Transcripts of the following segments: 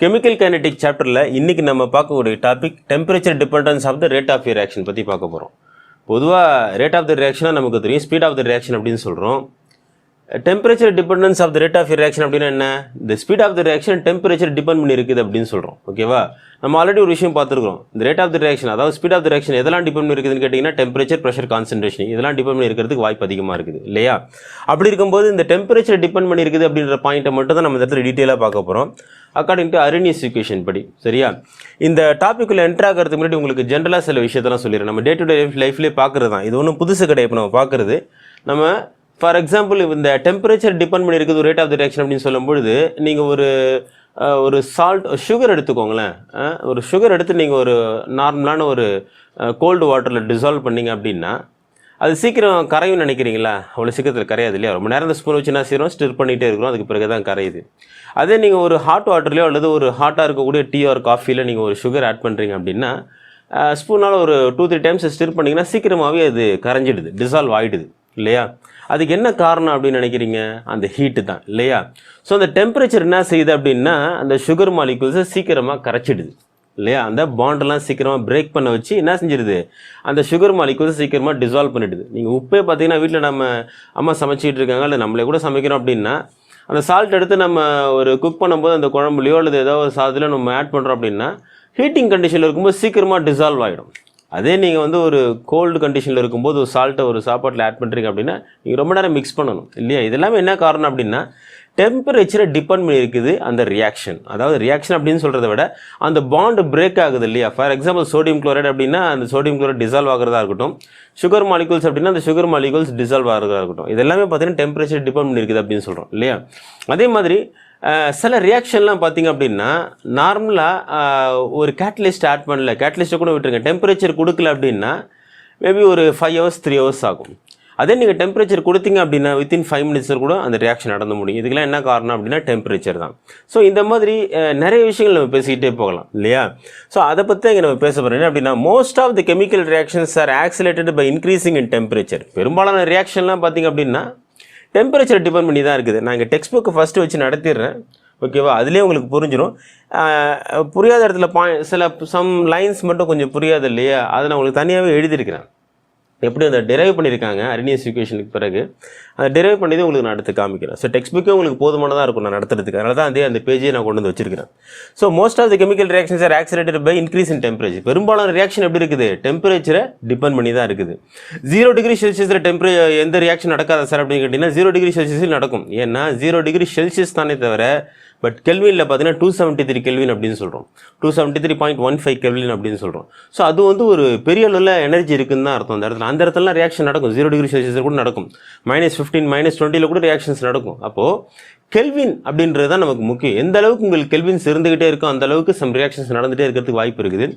Chemical kinetic சாப்டரில் இன்றைக்கி நம்ம பார்க்கக்கூடிய topic temperature dependence of the rate of reaction பற்றி பார்க்க போகிறோம். பொதுவாக ரேட் ஆஃப் த ரியாக்ஷனாக நமக்கு தெரியும், ஸ்பீட் ஆஃப் த ரியாக்ஷன் அப்படின்னு சொல்கிறோம். Temperature dependence of the rate of reaction அப்படின்னா என்ன? இந்த speed of the reaction temperature depend பண்ணி இருக்குது அப்படின்னு சொல்கிறோம். ஓகேவா? நம்ம ஆல்ரெடி ஒரு விஷயம் பார்த்துருக்கோம். இந்த ரேட் ஆஃப் த ரியாக்ஷன், அதாவது ஸ்பீட் ஆஃப் த ரியாக்ஷன் எதெல்லாம் டிபெண்ட் பண்ணி இருக்குதுன்னு கேட்டிங்கன்னா டெம்பரேச்சர், ப்ரெஷர், கான்சன்ட்ரேஷன் இதெல்லாம் டிபெண்ட் பண்ணி இருக்கிறதுக்கு வாய்ப்பு அதிகமாக இருக்குது இல்லையா? அப்படி இருக்கும்போது இந்த டெம்பரேச்சர் டிபெண்ட் பண்ணி இருக்குது அப்படின்ற பாயிண்ட்டை மட்டும் தான் நம்ம இந்த இடத்துல டீட்டெயிலாக பார்க்க போகிறோம். அக்கார்டிங் டு அரினியஸ் ஈக்குவேஷன் படி. சரியா? இந்த டாப்பிக்குள்ள என்ட்ரு ஆகிறதுக்கு முன்னாடி உங்களுக்கு ஜென்ரலாக சில விஷயத்தெல்லாம் சொல்லிடுறேன். நம்ம டே டு டே லைஃப்லேயே பார்க்குறது தான், இது ஒன்றும் புதுசு கிடையாது. இப்போ நம்ம பார்க்குறது, நம்ம ஃபார் எக்ஸாம்பிள் இந்த டெம்பரேச்சர் டிபெண்ட் பண்ணி இருக்குது ரேட் ஆஃப் த ரியாக்ஷன் அப்படின்னு சொல்லும்பொழுது, நீங்கள் ஒரு சால்ட் சுகர் எடுத்துக்கோங்களேன். ஒரு சுகர் எடுத்து நீங்கள் ஒரு நார்மலான ஒரு கோல்டு வாட்டரில் டிசால்வ் பண்ணிங்க அப்படின்னா அது சீக்கிரம் கரையும் நினைக்கிறீங்களா? அவ்வளோ சீக்கிரத்தில் கரையாது இல்லையா? ரொம்ப நேரம் அந்த ஸ்பூன் வச்சு என்ன செய்கிறோம், ஸ்டிர் பண்ணிகிட்டே இருக்கிறோம், அதுக்கு பிறகு தான் கரையுது. அதே நீங்கள் ஒரு ஹாட் வாட்டர்லையோ அல்லது ஒரு ஹாட்டாக இருக்கக்கூடிய டீ ஆர் காஃபியில் நீங்கள் ஒரு சுகர் ஆட் பண்ணுறீங்க அப்படின்னா ஸ்பூனால் ஒரு 2-3 டைம்ஸ் ஸ்டிர் பண்ணிங்கன்னா சீக்கிரமாகவே அது கரைஞ்சிடுது, டிசால்வ் ஆகிடுது இல்லையா? அதுக்கு என்ன காரணம் அப்படின்னு நினைக்கிறீங்க? அந்த ஹீட்டு தான் இல்லையா? ஸோ அந்த டெம்பரேச்சர் என்ன செய்யுது அப்படின்னா அந்த சுகர் மாலிகூல்ஸை சீக்கிரமாக கரைச்சிடுது இல்லையா? அந்த பாண்டெல்லாம் சீக்கிரமாக பிரேக் பண்ண வச்சு என்ன செஞ்சிடுது, அந்த சுகர் மாலிகூல்ஸை சீக்கிரமாக டிசால்வ் பண்ணிடுது. நீங்கள் உப்பே பார்த்தீங்கன்னா வீட்டில் நம்ம அம்மா சமைச்சிட்டு இருக்காங்க, இல்லை நம்மளே கூட சமைக்கிறோம் அப்படின்னா அந்த சால்ட் எடுத்து நம்ம ஒரு குக் பண்ணும்போது அந்த குழம்புலையோ அல்லது ஏதோ ஒரு சாதத்தில் நம்ம ஆட் பண்ணுறோம் அப்படின்னா ஹீட்டிங் கண்டிஷனில் இருக்கும்போது சீக்கிரமாக டிசால்வ் ஆகிடும். அதே நீங்கள் ஒரு கோல்டு கண்டிஷனில் இருக்கும்போது ஒரு சால்ட்டை ஒரு சாப்பாட்டில் ஆட் பண்ணுறீங்க அப்படின்னா நீங்கள் ரொம்ப நேரம் மிக்ஸ் பண்ணணும் இல்லையா? இதெல்லாமே என்ன காரணம் அப்படின்னா டெம்பரேச்சரை டிபெண்ட் பண்ணி இருக்குது அந்த ரியாக்ஷன். அதாவது ரியாக்ஷன் அப்படின்னு சொல்கிறத விட அந்த பாண்டு பிரேக் ஆகுது இல்லையா? ஃபார் எக்ஸாம்பிள் சோடியம் குளோரைடு அப்படின்னா அந்த சோடியம் குளோரைடு டிசால்வ் ஆகிறதா இருக்கட்டும், சுகர் மாலிகூல்ஸ் அப்படின்னா அந்த சுகர் மாலிகூல்ஸ் டிசால்வ் ஆகிறதா இருக்கட்டும், இதெல்லாமே பார்த்தீங்கன்னா டெம்பரேச்சர் டிபெண்ட் பண்ணி இருக்குது அப்படின்னு சொல்கிறோம் இல்லையா? அதே மாதிரி சில ரியாக்ஷன்லாம் பார்த்திங்க அப்படின்னா நார்மலாக ஒரு கேட்டலிஸ்ட் ஆட் பண்ணல, கேட்டலிஸ்ட்டை கூட விட்டுருங்க, டெம்பரேச்சர் கொடுக்கல அப்படின்னா மேபி ஒரு 5 hours 3 hours ஆகும். அதே நீங்கள் டெம்பரேச்சர் கொடுத்தீங்க அப்படின்னா வித்தின் 5 minutes கூட அந்த ரியாக்ஷன் நடந்து முடியும். இதுக்கெல்லாம் என்ன காரணம் அப்படின்னா டெம்பரேச்சர் தான். ஸோ இந்த மாதிரி நிறைய விஷயங்கள் நம்ம பேசிக்கிட்டே போகலாம் இல்லையா? ஸோ அதை பற்றி தான் இங்கே நம்ம பேச போகிறோம். என்ன அப்படின்னா most of the chemical reactions are accelerated by increasing in temperature. பெரும்பாலான ரியாக்ஷன்லாம் பார்த்திங்க அப்படின்னா டெம்பரேச்சர் டிபெண்ட் பண்ணி தான் இருக்குது. நான் இங்கே டெக்ஸ்ட் புக்கு ஃபஸ்ட்டு வச்சு நடத்திடுறேன், ஓகேவா? அதுலேயே உங்களுக்கு புரிஞ்சிடும். புரியாத இடத்துல சம் லைன்ஸ் மட்டும் கொஞ்சம் புரியாது இல்லையா? அதை நான் உங்களுக்கு தனியாகவே எழுதியிருக்கிறேன். எப்படி அதை டெரைவ் பண்ணியிருக்காங்க அரினியஸ் ஈக்குவேஷனுக்கு பிறகு அதை டெரைவ் பண்ணி உங்களுக்கு நான் அடுத்து காமிக்கிறேன். ஸோ டெக்ஸ்ட் புக்கே உங்களுக்கு போதுமானதாக இருக்கும் நான் நடத்துறதுக்கு. அதனால தான் அந்த பேஜையை நான் கொண்டு வந்து வச்சிருக்கிறேன். So most of the chemical reactions are accelerated by increase in temperature. பெரும்பாலான ரியாக்ஷன் எப்படி இருக்குது? டெம்பரேச்சரை டிபெண்ட் பண்ணி தான் இருக்குது. 0 degree செல்சியஸில் எந்த ரியாக்ஷன் நடக்காத சார் அப்படின்னு கேட்டிங்கன்னா 0 degree செல்சியஸில் நடக்கும். ஏன்னா 0 degree செல்சியஸ் தானே தவிர, பட் கெல்வினில் பார்த்தீங்கன்னா 273 கெல்வின் அப்படின்னு சொல்கிறோம், 273.15 கெல்வின் அப்படின்னு சொல்கிறோம். ஸோ அது ஒரு பெரிய அளவில் எனர்ஜி இருக்குன்னு தான் அர்த்தம். அந்த இடத்துலலாம் ரியாக்ஷன் நடக்கும். 0 degree செல்சியஸ் கூட நடக்கும், -15 -20 கூட ரியாக்ஷன்ஸ் நடக்கும். அப்போது கெல்வின் அப்படின்றது தான் நமக்கு முக்கியம். எந்த அளவுக்கு உங்களுக்கு கெல்வின்ஸ் இருந்துகிட்டே இருக்கும் அந்த அளவுக்கு சம் ரியாக்ஷன்ஸ் நடந்துகிட்டே இருக்கிறதுக்கு வாய்ப்பு இருக்குது.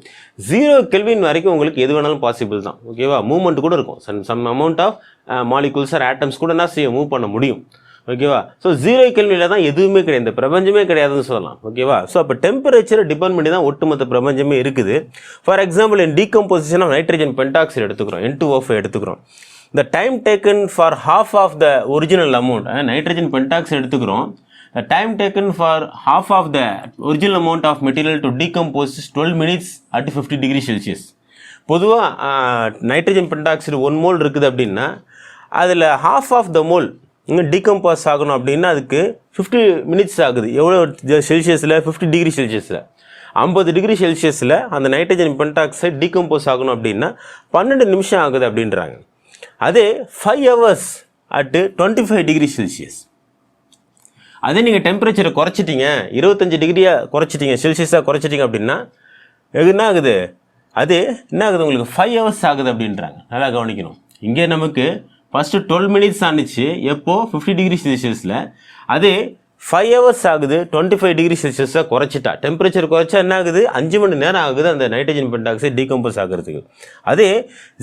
0 கெல்வின் வரைக்கும் உங்களுக்கு எது வேணாலும் பாசிபிள் தான், ஓகேவா? மூவ்மெண்ட் கூட இருக்கும். Some amount of molecules or atoms கூட என்ன செய்ய மூவ் பண்ண முடியும், ஓகேவா? ஸோ 0 கெல்வினில் தான் எதுவுமே கிடையாது, இந்த பிரபஞ்சமே கிடையாதுன்னு சொல்லலாம், ஓகேவா? ஸோ அப்போ டெம்பரேச்சரை டிபெண்ட் பண்ணி தான் ஒட்டுமொத்த பிரபஞ்சமே இருக்குது. For example decomposition of nitrogen pentoxide எடுத்துக்கிறோம், N2O5 எடுத்துக்கிறோம். the time taken for half of the original amount, nitrogen pentoxide எடுத்துக்கிறோம், the time taken for half of the original amount of material to decompose is 12 minutes at 50 degree Celsius. பொதுவாக nitrogen pentoxide 1 mole இருக்குது அப்படின்னா அதில் half of the mole decompose ஆகணும் அப்படின்னா அதுக்கு 50 minutes ஆகுது. எவ்வளோ செல்சியஸில்? 50 degree செல்சியஸில். 50 degree செல்சியஸில் அந்த நைட்ரஜன் பென்டாக்சைடு டீகம்போஸ் ஆகணும் அப்படின்னா 12 நிமிஷம் ஆகுது அப்படின்றாங்க. அதே 5 hours at 25 degree செல்சியஸ். அதே நீங்கள் டெம்பரேச்சரை குறைச்சிட்டிங்க, 25 டிகிரியாக குறைச்சிட்டிங்க, செல்சியஸாக குறைச்சிட்டிங்க அப்படின்னா என்ன ஆகுது? அது என்ன ஆகுது உங்களுக்கு? 5 hours ஆகுது அப்படின்றாங்க. நல்லா கவனிக்கணும். இங்கே நமக்கு ஃபஸ்ட்டு 12 minutes ஆனிச்சு, எப்போ? 50 degree செல்சியஸில். அதே 5 hours ஆகுது 25 degree செல்சியஸாக குறைச்சிட்டா. டெம்பரேச்சர் குறைச்சா என்ன ஆகுது? 5 மணி நேரம் ஆகுது அந்த நைட்ரஜன் பென்டாக்சைடு டீகம்போஸ் ஆகிறதுக்கு. அதே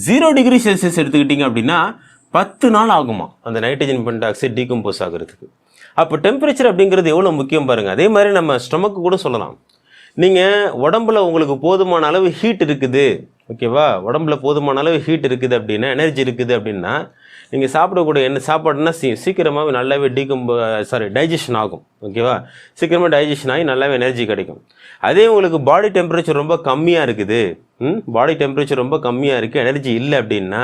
0 degree செல்சியஸ் எடுத்துக்கிட்டிங்க அப்படின்னா 10 நாள் ஆகுமா அந்த நைட்ரஜன் பென்டாக்சைடு டீகம்போஸ் ஆகிறதுக்கு. அப்போ டெம்பரேச்சர் அப்படிங்கிறது எவ்வளோ முக்கியம் பாருங்கள். அதே மாதிரி நம்ம ஸ்டொமக்கு கூட சொல்லலாம். நீங்கள் உடம்புல உங்களுக்கு போதுமான அளவு ஹீட் இருக்குது, ஓகேவா? உடம்புல போதுமான அளவு ஹீட் இருக்குது அப்படின்னா, எனர்ஜி இருக்குது அப்படின்னா, நீங்கள் சாப்பிடக்கூடிய என்ன சாப்பாடுனா சீக்கிரமாகவே நல்லாவே டைஜஷன் ஆகும். ஓகேவா? சீக்கிரமாக டைஜஷன் ஆகி நல்லாவே எனர்ஜி கிடைக்கும். அதே உங்களுக்கு பாடி டெம்பரேச்சர் ரொம்ப கம்மியாக இருக்குது, பாடி டெம்பரேச்சர் ரொம்ப கம்மியாக இருக்குது, எனர்ஜி இல்லை அப்படின்னா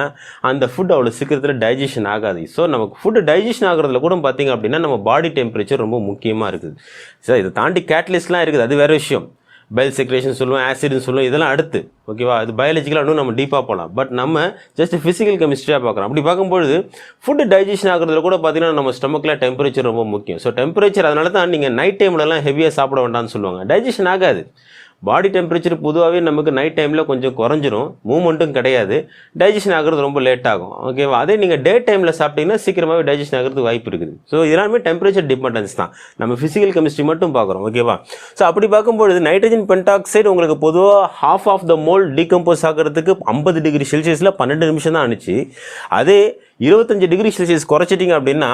அந்த ஃபுட் அவ்வளோ சீக்கிரத்தில் டைஜஷன் ஆகாது. ஸோ நமக்கு ஃபுட்டு டைஜஷன் ஆகிறதுல கூட பார்த்திங்க அப்படின்னா நம்ம பாடி டெம்பரேச்சர் ரொம்ப முக்கியமாக இருக்குது. சார் இதை தாண்டி கேட்டலிஸ்ட்லாம் இருக்குது, அது வேறு விஷயம். பைல் செக்ரேஷன் சொல்லுவோம், ஆசிட்னு சொல்லுவோம், இதெல்லாம் அடுத்து. ஓகேவா? அது பயாலஜிக்கலாக இன்னும் நம்ம டீப்பாக போகலாம். பட் நம்ம ஜஸ்ட் ஃபிசிக்கல் கெமிஸ்ட்ரியாக பார்க்குறோம். அப்படி பார்க்கும்பொழுது ஃபுட்டு டைஜஷன் ஆகிறதுல கூட பார்த்தீங்கன்னா நம்ம ஸ்டொமக்கில் டெம்பரேச்சர் ரொம்ப முக்கியம். ஸோ டெம்பரேச்சர், அதனால தான் நீங்கள் நைட் டைம்லலாம் ஹெவியாக சாப்பிட வேண்டாம்னு சொல்லுவாங்க. டைஜஷன் ஆகாது. பாடி டெம்பரேச்சர் பொதுவாகவே நமக்கு நைட் டைமில் கொஞ்சம் குறைஞ்சிரும், மூவ்மெண்ட்டும் கிடையாது, டைஜஷன் ஆகிறது ரொம்ப லேட் ஆகும். ஓகேவா? அதே நீங்கள் டே டைமில் சாப்பிட்டீங்கன்னா சீக்கிரமாகவே டைஜஷன் ஆகிறதுக்கு வாய்ப்பு இருக்குது. ஸோ இதெல்லாமே டெம்பரேச்சர் டிபெண்டன்ஸ் தான், நம்ம ஃபிசிக்கல் கெமிஸ்ட்ரி மட்டும் பார்க்குறோம். ஓகேவா? ஸோ அப்படி பார்க்கும்பொழுது நைட்ரஜன் பென்டாக்சைடு உங்களுக்கு பொதுவாக half of the mole decompose ஆகிறதுக்கு 50 டிகிரி செல்சியஸில் 12 நிமிஷம் தான் ஆனிச்சு. அதே 25 டிகிரி செல்சியஸ் குறைச்சிட்டிங்க அப்படின்னா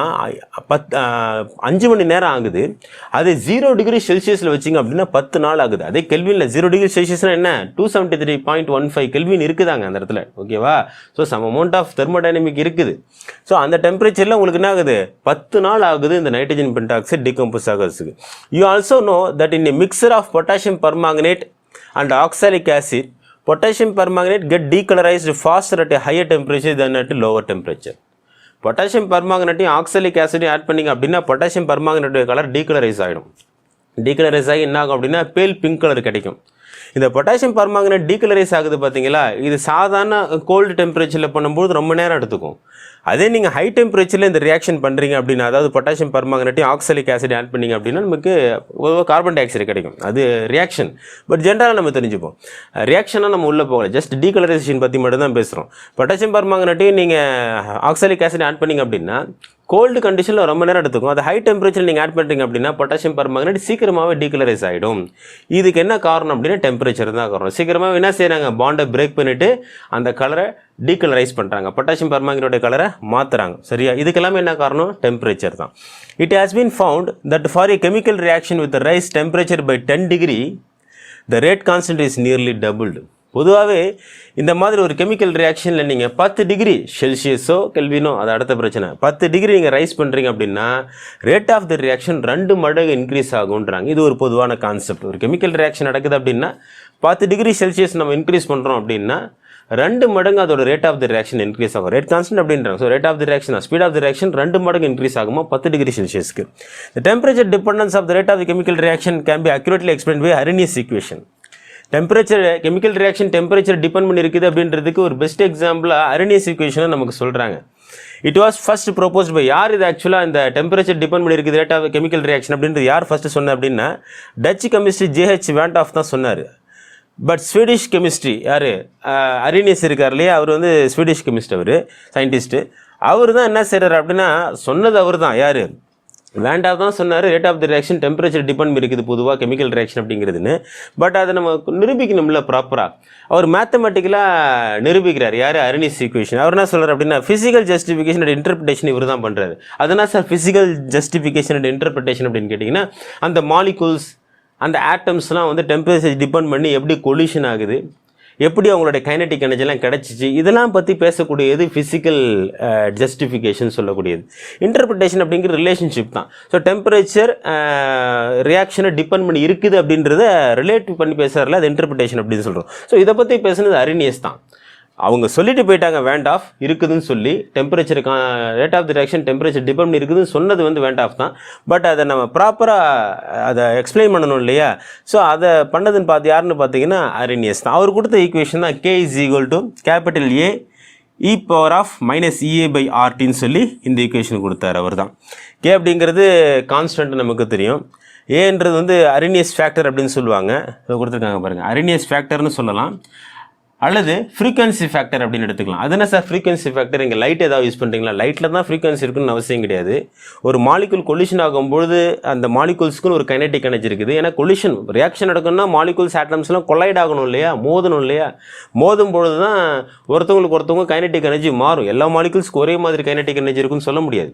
5 மணி நேரம் ஆகுது. அதே 0 டிகிரி செல்சியஸில் வச்சிங்க அப்படின்னா 10 நாள் ஆகுது. அதே கெல்வினில் 0 டிகிரி செல்சியஸ்னால் என்ன, 273.15 கெல்வின் இருக்குதாங்க அந்த இடத்துல. ஓகேவா? So some amount of thermodynamic இருக்குது. ஸோ அந்த டெம்பரேச்சரில் உங்களுக்கு என்ன ஆகுது, 10 நாள் ஆகுது இந்த நைட்ரஜன் பென்டாக்சைடு டீகம்போஸ் ஆகிறதுக்கு. You also know that in a mixture of potassium permanganate and oxalic acid, potassium permanganate get decolorized faster at a higher temperature than at a lower temperature. Potassium பர்மாங்கனேட்டையும் oxalic ஆசிடையும் add பண்ணிங்க அப்படின்னா potassium பர்மாங்கனேட்டோட colour டீகலரைஸ் ஆகிடும். டீகலரைஸ் ஆகி என்ன ஆகும் அப்படின்னா பேல் பிங்க் கலர் கிடைக்கும். இந்த பொட்டாசியம் பர்மாங்கனேட் டீகலரைஸ் ஆகுது பார்த்தீங்களா, இது சாதாரண கோல்டு டெம்பரேச்சரில் பண்ணும்போது ரொம்ப நேரம் எடுத்துக்கும். அதே நீங்கள் ஹை டெம்பரேச்சரில் இந்த ரியாக்ஷன் பண்ணுறீங்க அப்படின்னா, அதாவது பொட்டாசியம் பர்மாங்கனேட்டையும் ஆக்சாலிக் ஆசிட் ஆட் பண்ணிங்க அப்படின்னா நமக்கு கார்பன் டை ஆக்சைடு கிடைக்கும். அது ரியாக்ஷன். பட் ஜென்ரலாக நம்ம தெரிஞ்சுப்போம், ரியாக்ஷனாக நம்ம உள்ளே போகல, ஜஸ்ட் டீகலரைசேஷன் பற்றி மட்டும் தான் பேசுகிறோம். பொட்டாசியம் பர்மாங்கனேட்டையும் நீங்கள் ஆக்சாலிக் ஆசிட் ஆட் பண்ணிங்க அப்படின்னா கோல்டு கண்டிஷனில் ரொம்ப நேரம் எடுத்துக்கும். அது ஹை டெம்பரேச்சர் நீங்கள் ஆட் பண்ணுறீங்க அப்படின்னா பொட்டாசியம் பர்மாங்கனேட் சீக்கிரமாகவே டீகலரைஸ் ஆகிடும். இதுக்கு என்ன காரணம் அப்படின்னா டெம்பரேச்சர் தான் காரணம். சீக்கிரமாக என்ன செய்கிறாங்க, பாண்டை பிரேக் பண்ணிவிட்டு அந்த கலரை டீகலரைஸ் பண்ணுறாங்க, பொட்டாசியம் பர்மாங்கனேட்டோட கலரை மாற்றுறாங்க. சரியா? இதுக்கெல்லாமே என்ன காரணம், டெம்பரேச்சர் தான். It has been found that for a chemical reaction with rise temperature by 10 degree the rate constant is nearly doubled. பொதுவாகவே இந்த மாதிரி ஒரு கெமிக்கல் ரியாக்ஷனில் நீங்கள் 10 டிகிரி செல்சியஸோ கெல்வினோ, அது அடுத்த பிரச்சனை, 10 டிகிரி நீங்கள் ரைஸ் பண்ணுறீங்க அப்படின்னா ரேட் ஆஃப் த ரியாக்ஷன் 2 மடங்கு இன்க்ரீஸ் ஆகுன்றாங்க. இது ஒரு பொதுவான கான்செப்ட். ஒரு கெமிக்கல் ரியாக்ஷன் நடக்குது அப்படின்னா 10 டிகிரி செல்சியஸ் நம்ம இன்க்ரீஸ் பண்ணுறோம் அப்படின்னா 2 மடங்கு அதோட rate of the reaction increase ஆகும். ரேட் கான்ஸ்டன்ட் அப்படின்றாங்க. So rate of the reaction, speed of the reaction 2 மடங்கு இன்க்ரீஸ் ஆகுமா 10 டிகிரி செல்சியஸ்க்கு. The temperature dependence of the rate of the chemical reaction can be accurately explained by Arrhenius equation. Temperature, chemical reaction temperature depend பண்ணி இருக்குது அப்படின்றதுக்கு ஒரு best எக்ஸாம்பிளாக Arrhenius ஈக்குவேஷனை நமக்கு சொல்கிறாங்க. இட் வாஸ் ஃபர்ஸ்ட் ப்ரோபோஸ்ட் பை, யார் இது ஆக்சுவலாக இந்த டெம்பரேச்சர் டிபெண்ட் பண்ணி இருக்குது ரேட் ஆஃப் கெமிக்கல் ரியாக்ஷன் அப்படின்றது யார் ஃபஸ்ட்டு சொன்ன அப்படின்னா டச் கெமிஸ்ட்ரி JH வேண்டாஃப் தான் சொன்னார். பட் ஸ்வீடிஷ் கெமிஸ்ட்ரி யார், அரினியஸ் இருக்கார் இல்லையா, அவர் வந்து ஸ்வீடிஷ் கெமிஸ்ட், அவர் சயின்டிஸ்ட்டு. அவர் தான் என்ன செய்கிறார் அப்படின்னா சொன்னது அவர் தான், யார், வேண்டாம் தான் சொன்னார். Rate of the reaction temperature depend இருக்குது பொதுவாக கெமிக்கல் ரியாக்ஷன் அப்படிங்கிறதுன்னு. பட் அதை நம்ம நிரூபிக்கணும்ல ப்ராப்பராக. அவர் மேத்தமெட்டிக்கலாக நிரூபிக்கிறார், யார், அரினியஸ் ஈக்குவேஷன். அவர் என்ன சொல்கிறார் அப்படின்னா ஃபிசிக்கல் ஜஸ்டிஃபிகேஷன் அண்ட் இன்டர்பிரிட்டேஷன் இவர் தான் பண்ணுறாரு. அதனால் sir physical justification and interpretation அப்படின்னு கேட்டிங்கன்னா அந்த மாலிகூல்ஸ், அந்த ஆட்டம்ஸ்லாம் வந்து டெம்பரேச்சர் டிபெண்ட் பண்ணி எப்படி கொலிஷன் ஆகுது, எப்படி அவங்களுடைய கைனடிக் எனர்ஜிலாம் கிடச்சிச்சு, இதெல்லாம் பற்றி பேசக்கூடியது ஃபிசிக்கல் ஜஸ்டிஃபிகேஷன் சொல்லக்கூடியது. இன்டர்பிரிட்டேஷன் அப்படிங்கிற ரிலேஷன்ஷிப் தான். ஸோ டெம்பரேச்சர் ரியாக்ஷனை டிபெண்ட் பண்ணி இருக்குது அப்படின்றத ரிலேட்டிவ் பண்ணி பேசுகிறதுல அது இன்டர்பிரிட்டேஷன் அப்படின்னு சொல்கிறோம். ஸோ இதை பற்றி பேசுனது அரினியஸ் தான். அவங்க சொல்லிட்டு போயிட்டாங்க வேண்டாஃப் இருக்குதுன்னு சொல்லி, டெம்பரேச்சருக்கு rate of the reaction temperature depend பண்ணி இருக்குதுன்னு சொன்னது வந்து வேண்டாஃப் தான். பட் அதை நம்ம ப்ராப்பராக அதை எக்ஸ்பிளைன் பண்ணணும் இல்லையா. ஸோ அதை பண்ணதுன்னு யாருன்னு பார்த்தீங்கன்னா அரினியஸ் தான். அவர் கொடுத்த ஈக்குவேஷன் தான் K = A e⁻ EA/RTன்னு சொல்லி இந்த ஈக்குவேஷன் கொடுத்தார் அவர் தான். K அப்படிங்கிறது கான்ஸ்டன்ட் நமக்கு தெரியும். ஏன்றது வந்து அரினியஸ் ஃபேக்டர் அப்படின்னு சொல்லுவாங்க. இதை கொடுத்துருக்காங்க பாருங்கள், அரினியஸ் ஃபேக்டர்னு சொல்லலாம் அல்லது ஃப்ரீக்வன்சி ஃபேக்டர் அப்படின்னு எடுத்துக்கலாம். அது என்ன சார் ஃப்ரீக்வன்சி ஃபேக்டர், இங்கே லைட் ஏதாவது யூஸ் பண்ணுறீங்களா, லைட்டில் தான் ஃப்ரீக்வன்சி இருக்குன்னு அவசியம் கிடையாது. ஒரு மாலிகுல் கொலிஷன் ஆகும்பொழுது அந்த மாலிகுல்ஸ்க்குன்னு ஒரு கைனடிக் எனர்ஜி இருக்குது. ஏன்னா கொலிஷன் ரியாக்ஷன் நடக்கணும்னா மாலிகுல்ஸ் ஆட்டம்ஸ்லாம் கொலைட் ஆகணும் இல்லையா, மோதணும் இல்லையா. மோதும் பொழுது தான் ஒருத்தவங்களுக்கு ஒருத்தவங்க கைனடிக் எனர்ஜி மாறும். எல்லா மாலிகுல்ஸ்க்கு ஒரே மாதிரி கைனடிக் எனர்ஜி இருக்குன்னு சொல்ல முடியாது.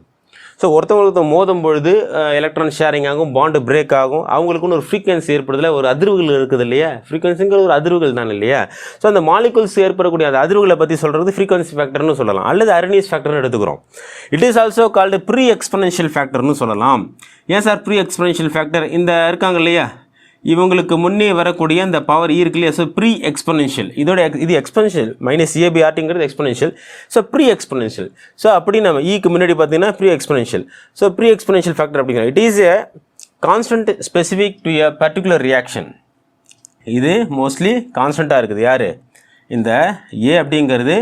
ஸோ ஒருத்தவங்களுக்கு மோதும் பொழுது எலக்ட்ரான் ஷேரிங் ஆகும், பாண்டு பிரேக் ஆகும், அவங்களுக்குன்னு ஒரு ஃப்ரீக்வன்சி ஏற்படுதில்ல, ஒரு அதிர்வுகள் இருக்குது இல்லையா, ஃப்ரீக்வன்சிங்கிற ஒரு அதிர்வுகள் தான் இல்லையா. ஸோ அந்த மாலிகுல்ஸ் ஏற்படக்கூடிய அந்த அதிர்வுகளை பற்றி சொல்கிறது ஃப்ரீக்வன்சி ஃபேக்டர்னு சொல்லலாம், அல்லது அர்னியஸ் ஃபேக்டர்னு எடுத்துக்கிறோம். It is also called pre exponential ஃபேக்டர்னு சொல்லலாம். ஏன் சார் ப்ரீ எக்ஸ்பொனென்ஷியல் ஃபேக்டர்? இந்த இருக்காங்க இல்லையா, இவங்களுக்கு முன்னே வரக்கூடிய அந்த பவர் இருக்கு இல்லையா, ஸோ ப்ரீ எக்ஸ்பொனென்ஷியல், இதோட இது எக்ஸ்பொனென்ஷியல் மைனஸ் ஏபிஆர்டிங்கிறது exponential. So pre exponential, so அப்படி நம்ம ஈக்கு முன்னாடி பார்த்தீங்கன்னா pre exponential. So pre exponential factor அப்படிங்கிறது it is a constant specific to a particular reaction. இது மோஸ்ட்லி கான்ஸ்டண்ட்டாக இருக்குது. யார்? இந்த ஏ அப்படிங்கிறது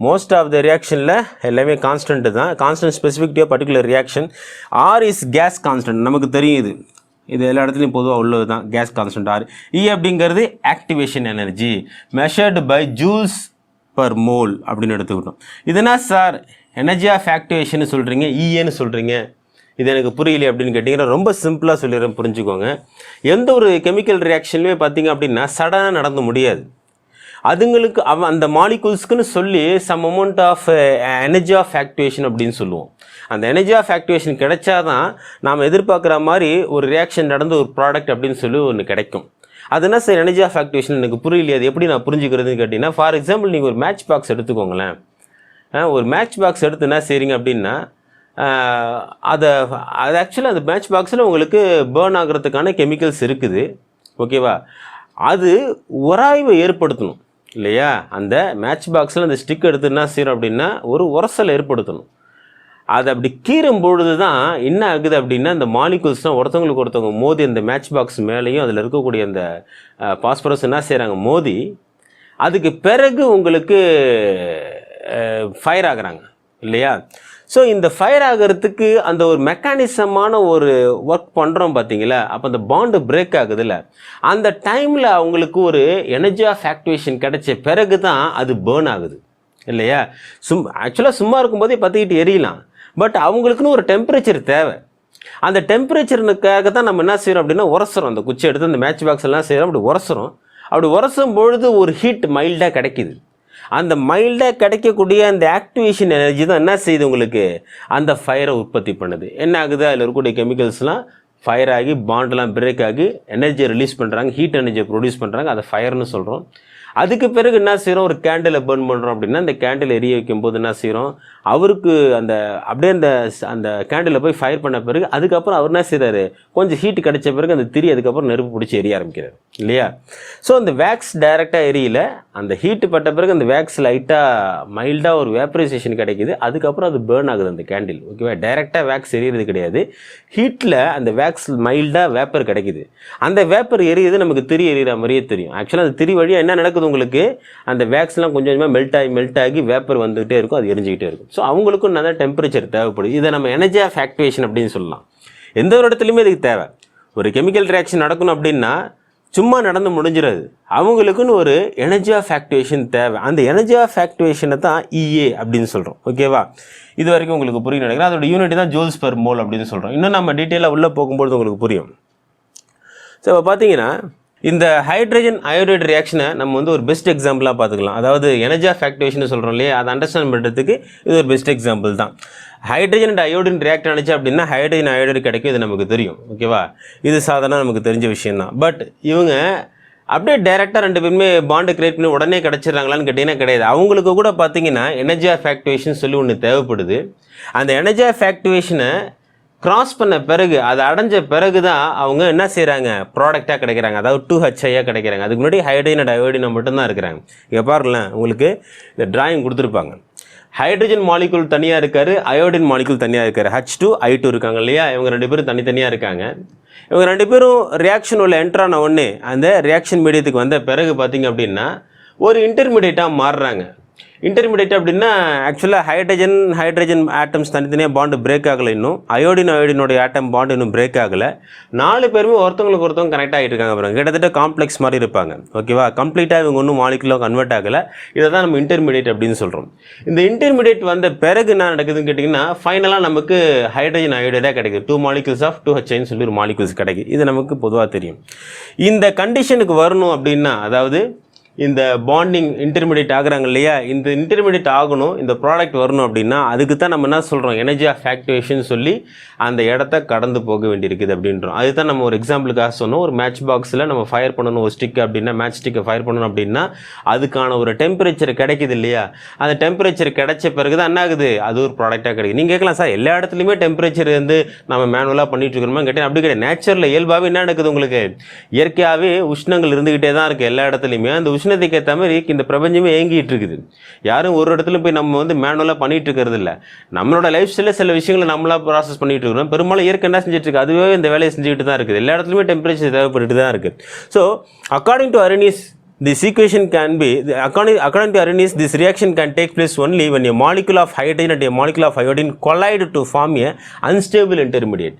மோஸ்ட் ஆஃப் த ரியாக்ஷனில் எல்லாமே கான்ஸ்டன்ட்டு தான், constant specific to a particular reaction. R is gas constant, நமக்கு தெரியும் இது எல்லா இடத்துலையும் பொதுவாக உள்ளது தான், கேஸ் கான்ஸ்டன்ட் ஆர். இ அப்படிங்கிறது activation energy measured by joules per mole அப்படின்னு எடுத்துக்கிட்டோம். இதுனா சார் எனர்ஜி ஆஃப் ஆக்டிவேஷன் சொல்கிறீங்க, இஏன்னு சொல்கிறீங்க, இது எனக்கு புரியல அப்படின்னு கேட்டிங்கன்னா ரொம்ப சிம்பிளாக சொல்லிடுறேன், புரிஞ்சுக்கோங்க. எந்த ஒரு கெமிக்கல் ரியாக்ஷனுமே பார்த்தீங்க அப்படின்னா சடனாக நடந்து முடியாது. அதுங்களுக்கு அந்த மாலிகூல்ஸ்க்குன்னு சொல்லி some amount of energy of activation அப்படின்னு சொல்லுவோம். அந்த எனர்ஜி ஆஃப் ஆக்டிவேஷன் கிடைச்சாதான் நாம் எதிர்பார்க்குற மாதிரி ஒரு ரியாக்ஷன் நடந்து ஒரு ப்ராடக்ட் அப்படின்னு சொல்லி ஒன்று கிடைக்கும். அதுனா சார் எனர்ஜி ஆஃப் ஆக்டிவேஷன் எனக்கு புரியலையே, அது எப்படி நான் புரிஞ்சுக்கிறதுன்னு கேட்டிங்கன்னா, ஃபார் எக்ஸாம்பிள் நீங்கள் ஒரு மேட்ச் பாக்ஸ் எடுத்துக்கோங்களேன். ஒரு மேட்ச் பாக்ஸ் எடுத்துனா சரிங்க அப்படின்னா அது ஆக்சுவலாக அந்த மேட்ச் பாக்ஸில் உங்களுக்கு பேர்ன் ஆகிறதுக்கான கெமிக்கல்ஸ் இருக்குது, ஓகேவா. அது உராய்வை ஏற்படுத்தணும் இல்லையா. அந்த மேட்ச் பாக்ஸில் அந்த ஸ்டிக் எடுத்துன்னா செய்யணும் அப்படின்னா ஒரு உரசல் ஏற்படுத்தணும். அது அப்படி கீறும் பொழுது தான் என்ன ஆகுது அப்படின்னா, அந்த மாலிகூல்ஸ்லாம் ஒருத்தவங்க மோதி அந்த மேட்ச் பாக்ஸ் மேலேயும் அதில் இருக்கக்கூடிய அந்த பாஸ்பரஸ் என்ன செய்கிறாங்க, மோதி அதுக்கு பிறகு உங்களுக்கு ஃபயர் ஆகுறாங்க இல்லையா. ஸோ இந்த ஃபயர் ஆகிறதுக்கு அந்த ஒரு மெக்கானிசமான ஒரு ஒர்க் பண்ணுறோம் பார்த்தீங்களா. அப்போ அந்த பாண்டு பிரேக் ஆகுதுல்ல, அந்த டைமில் அவங்களுக்கு ஒரு எனர்ஜி ஆஃப் ஆக்டிவேஷன் கிடைச்ச பிறகு தான் அது பேர்ன் ஆகுது இல்லையா. ஆக்சுவலாக சும்மா இருக்கும்போதே பற்றிக்கிட்டு எரியலாம், பட் அவங்களுக்குன்னு ஒரு டெம்பரேச்சர் தேவை. அந்த டெம்பரேச்சருக்காக தான் நம்ம என்ன செய்கிறோம் அப்படின்னா உரசுறோம், அந்த குச்சி எடுத்து அந்த மேட்ச் பாக்ஸ் எல்லாம் செய்கிறோம், அப்படி உரசுறோம். அப்படி உரசும் பொழுது ஒரு ஹீட் மைல்டாக கிடைக்கிது. அந்த மைல்டாக கிடைக்கக்கூடிய அந்த ஆக்டிவேஷன் எனர்ஜி தான் என்ன செய்யுது, உங்களுக்கு அந்த ஃபயரை உற்பத்தி பண்ணுது. என்ன ஆகுது, அதில் இருக்கக்கூடிய கெமிக்கல்ஸ்லாம் ஃபயர் ஆகி பாண்டெலாம் பிரேக் ஆகி எனர்ஜியை ரிலீஸ் பண்ணுறாங்க, ஹீட் எனர்ஜியை ப்ரொடியூஸ் பண்ணுறாங்க, அதை ஃபயர்னு சொல்கிறோம். அதுக்கு பிறகு என்ன செய்கிறோம், ஒரு கேண்டிலை பர்ன் பண்ணுறோம் அப்படின்னா அந்த கேண்டில் எரிய வைக்கும்போது என்ன செய்கிறோம், அவருக்கு அந்த அப்படியே அந்த கேண்டில் போய் ஃபயர் பண்ண பிறகு அதுக்கப்புறம் அவர் என்ன செய்கிறாரு, கொஞ்சம் ஹீட் கிடைச்ச பிறகு அந்த திரி அதுக்கப்புறம் நெருப்பு பிடிச்சி எரிய ஆரம்பிக்கிறார் இல்லையா. ஸோ அந்த வேக்ஸ் டைரெக்டாக எரியல, அந்த ஹீட்டு பட்ட பிறகு அந்த வேக்ஸ் லைட்டாக மைல்டாக ஒரு வேப்பரைசேஷன் கிடைக்கிது, அதுக்கப்புறம் அது பேர்ன் ஆகுது அந்த கேண்டில், ஓகேவா. டைரெக்டாக வேக்ஸ் எரியறது கிடையாது, ஹீட்டில் அந்த வேக்ஸ் மைல்டாக வேப்பர் கிடைக்கிது. அந்த வேப்பர் எரியுது, நமக்கு திரி எரியிற மாதிரியே தெரியும். ஆக்சுவலாக அந்த திரி வழியாக என்ன நடக்குது, உங்களுக்கு அந்த வேக்ஸ்லாம் கொஞ்சம் கொஞ்சமாக மெல்ட் ஆகி வேப்பர் வந்துகிட்டே இருக்கும், அது எரிஞ்சிக்கிட்டே இருக்கும். ஸோ அவங்களுக்கும் நல்ல டெம்பரேச்சர் தேவைப்படுது. இதை நம்ம எனர்ஜி ஆஃப் ஆக்டிவேஷன் அப்படின்னு சொல்லலாம். எந்த ஒரு இடத்துலையுமே இதுக்கு தேவை. ஒரு கெமிக்கல் ரியாக்ஷன் நடக்கணும் அப்படின்னா சும்மா நடந்து முடிஞ்சிடாது, அவங்களுக்குன்னு ஒரு எனர்ஜி ஆஃப் ஆக்டிவேஷன் தேவை. அந்த எனர்ஜி ஆஃப் ஆக்டிவேஷனை தான் இஏ அப்படின்னு சொல்கிறோம், ஓகேவா. இது வரைக்கும் உங்களுக்கு புரியும் நினைக்கிறேன். அதோட யூனிட் தான் ஜூல்ஸ் பெர் மோல் அப்படின்னு சொல்கிறோம். இன்னும் நம்ம டீட்டெயிலாக உள்ளே போகும்போது உங்களுக்கு புரியும். ஸோ இப்போ பார்த்தீங்கன்னா இந்த ஹைட்ரஜன் அயோடைடு ரியாக்ஷனை நம்ம வந்து ஒரு பெஸ்ட் எக்ஸாம்பிளாக பார்த்துக்கலாம். அதாவது எனர்ஜி ஆஃப் ஆக்டிவேஷன் சொல்கிறோம் இல்லையா, அதை அண்டர்ஸ்டாண்ட் பண்ணுறதுக்கு இது ஒரு பெஸ்ட் எக்ஸாம்பிள் தான். ஹைட்ரஜன் அண்ட் அயோடின் ரியாக்ட் ஆனிச்சு அப்படின்னா ஹைட்ரஜன் அயோடைடு கிடைக்கும், இது நமக்கு தெரியும், ஓகேவா. இது சாதாரண நமக்கு தெரிஞ்ச விஷயம் தான். பட் இவங்க அப்படியே டைரெக்டாக ரெண்டு பேருமே பாண்டு கிரியேட் பண்ணி உடனே கிடச்சிட்றாங்களான்னு கேட்டிங்கன்னா கிடையாது. அவங்களுக்கு கூட பார்த்தீங்கன்னா எனர்ஜி ஆஃப் ஆக்டிவேஷன் சொல்லி ஒன்று தேவைப்படுது. அந்த எனர்ஜி ஆஃப் ஆக்டிவேஷனை கிராஸ் பண்ண பிறகு, அதை அடைஞ்ச பிறகு தான் அவங்க என்ன செய்கிறாங்க, ப்ராடக்டாக கிடைக்கிறாங்க, அதாவது 2HIயாக கிடைக்கிறாங்க. அதுக்கு முன்னாடி ஹைட்ரஜன் அண்ட் அயோடினை மட்டும்தான் இருக்கிறாங்க. இங்கே பாருங்களேன், உங்களுக்கு இந்த டிராயிங் கொடுத்துருப்பாங்க. ஹைட்ரஜன் மாலிகுல் தனியாக இருக்கார், அயோடின் மாலிகுல் தனியாக இருக்கார், H2 I2 இருக்காங்க இல்லையா. இவங்க ரெண்டு பேரும் தனித்தனியாக இருக்காங்க. இவங்க ரெண்டு பேரும் ரியாக்ஷன் உள்ள என்ட்ரான ஒன்று அந்த ரியாக்ஷன் மீடியத்துக்கு வந்த பிறகு பார்த்திங்க அப்படின்னா ஒரு இன்டர்மீடியட்டாக மாறுறாங்க. இன்டர்மீடியட் அப்படின்னா ஆக்சுவலாக ஹைட்ரஜன் ஆட்டம்ஸ் தனித்தனியாக பாண்டு பிரேக் ஆகலை, இன்னும் அயோடினோடைய ஆட்டம் பாண்டு இன்னும் பிரேக் ஆகலை. 4 பேருமே ஒருத்தவங்களுக்கு ஒருத்தவங்க கனெக்ட் ஆகிட்டு இருக்காங்க பாருங்க, கிட்டத்தட்ட காம்ப்ளெக்ஸ் மாதிரி இருப்பாங்க, ஓகேவா. கம்ப்ளீட்டாக இவங்க ஒன்றும் மாலிகுலாக கன்வெர்ட் ஆகலை. இதை தான் நம்ம இன்டர்மீடியட் அப்படின்னு சொல்கிறோம். இந்த இன்டர்மீடியட் வந்த பிறகு என்ன நடக்குதுன்னு கேட்டிங்கன்னா ஃபைனலாக நமக்கு ஹைட்ரஜன் அயோடைடாக கிடைக்குது. 2 molecules ஆஃப் 2HIன்னு சொல்லி ஒரு மாலிகுல்ஸ் கிடைக்குது. இது நமக்கு பொதுவாக தெரியும். இந்த கண்டிஷனுக்கு வரணும் அப்படின்னா, அதாவது இந்த பாண்டிங் இன்டர்மீடியேட் ஆகுறாங்க இல்லையா, இந்த இன்டர்மீடியேட் ஆகணும், இந்த ப்ராடக்ட் வரணும் அப்படின்னா அதுக்கு தான் நம்ம என்ன சொல்கிறோம், எனர்ஜி ஆஃப் ஆக்டிவேஷன் சொல்லி அந்த இடத்த கடந்து போக வேண்டியிருக்குது அப்படின்றோம். அதுதான் நம்ம ஒரு எக்ஸாம்பிளுக்காக சொன்னோம். ஒரு மேட்ச் பாக்ஸில் நம்ம ஃபயர் பண்ணணும் ஒரு ஸ்டிக் அப்படின்னா, மேட்ச் ஸ்டிக்கை ஃபயர் பண்ணணும் அப்படின்னா அதுக்கான ஒரு டெம்பரேச்சர் கிடைக்குது இல்லையா, அந்த டெம்பரேச்சர் கிடைச்ச பிறகு தான் என்ன ஆகுது, அது ஒரு ப்ராடக்டாக கிடைக்குது. நீங்கள் கேட்கலாம் சார் எல்லா இடத்துலையுமே டெம்பரேச்சர் வந்து நம்ம மேனுவலாக பண்ணிட்டு இருக்கிறோமா கேட்டேன். அப்படி கிடையாது. நேச்சுரலில் இயல்பாகவே என்ன நடக்குது, உங்களுக்கு இயற்கையாகவே உஷ்ணங்கள் இருந்துக்கிட்டே தான் இருக்குது எல்லா இடத்துலையுமே. அந்த உஷ்ணத்துக்கு ஏற்ற மாதிரி இந்த பிரபஞ்சமே இயங்கிட்டு இருக்குது. யாரும் ஒரு இடத்துல போய் நம்ம வந்து மேனுவலாக பண்ணிட்டு இருக்கிறது இல்லை. நம்மளோட லைஃப் ஸ்டைலில் சில விஷயங்களை நம்மளா ப்ராசஸ் பண்ணிட்டு இருக்கிறோம். பெரும்பாலும் இயற்கை என்ன செஞ்சுட்டு இருக்கு, அதுவே இந்த வேலையை செஞ்சுக்கிட்டு தான் இருக்குது. எல்லா இடத்துலையுமே டெம்பரேச்சர் தேவைப்பட்டு தான் இருக்குது. So according to Arrhenius, this equation can be, according to Arrhenius, this reaction can take place only when a molecule of hydrogen and a molecule of iodine collide to form a unstable intermediate.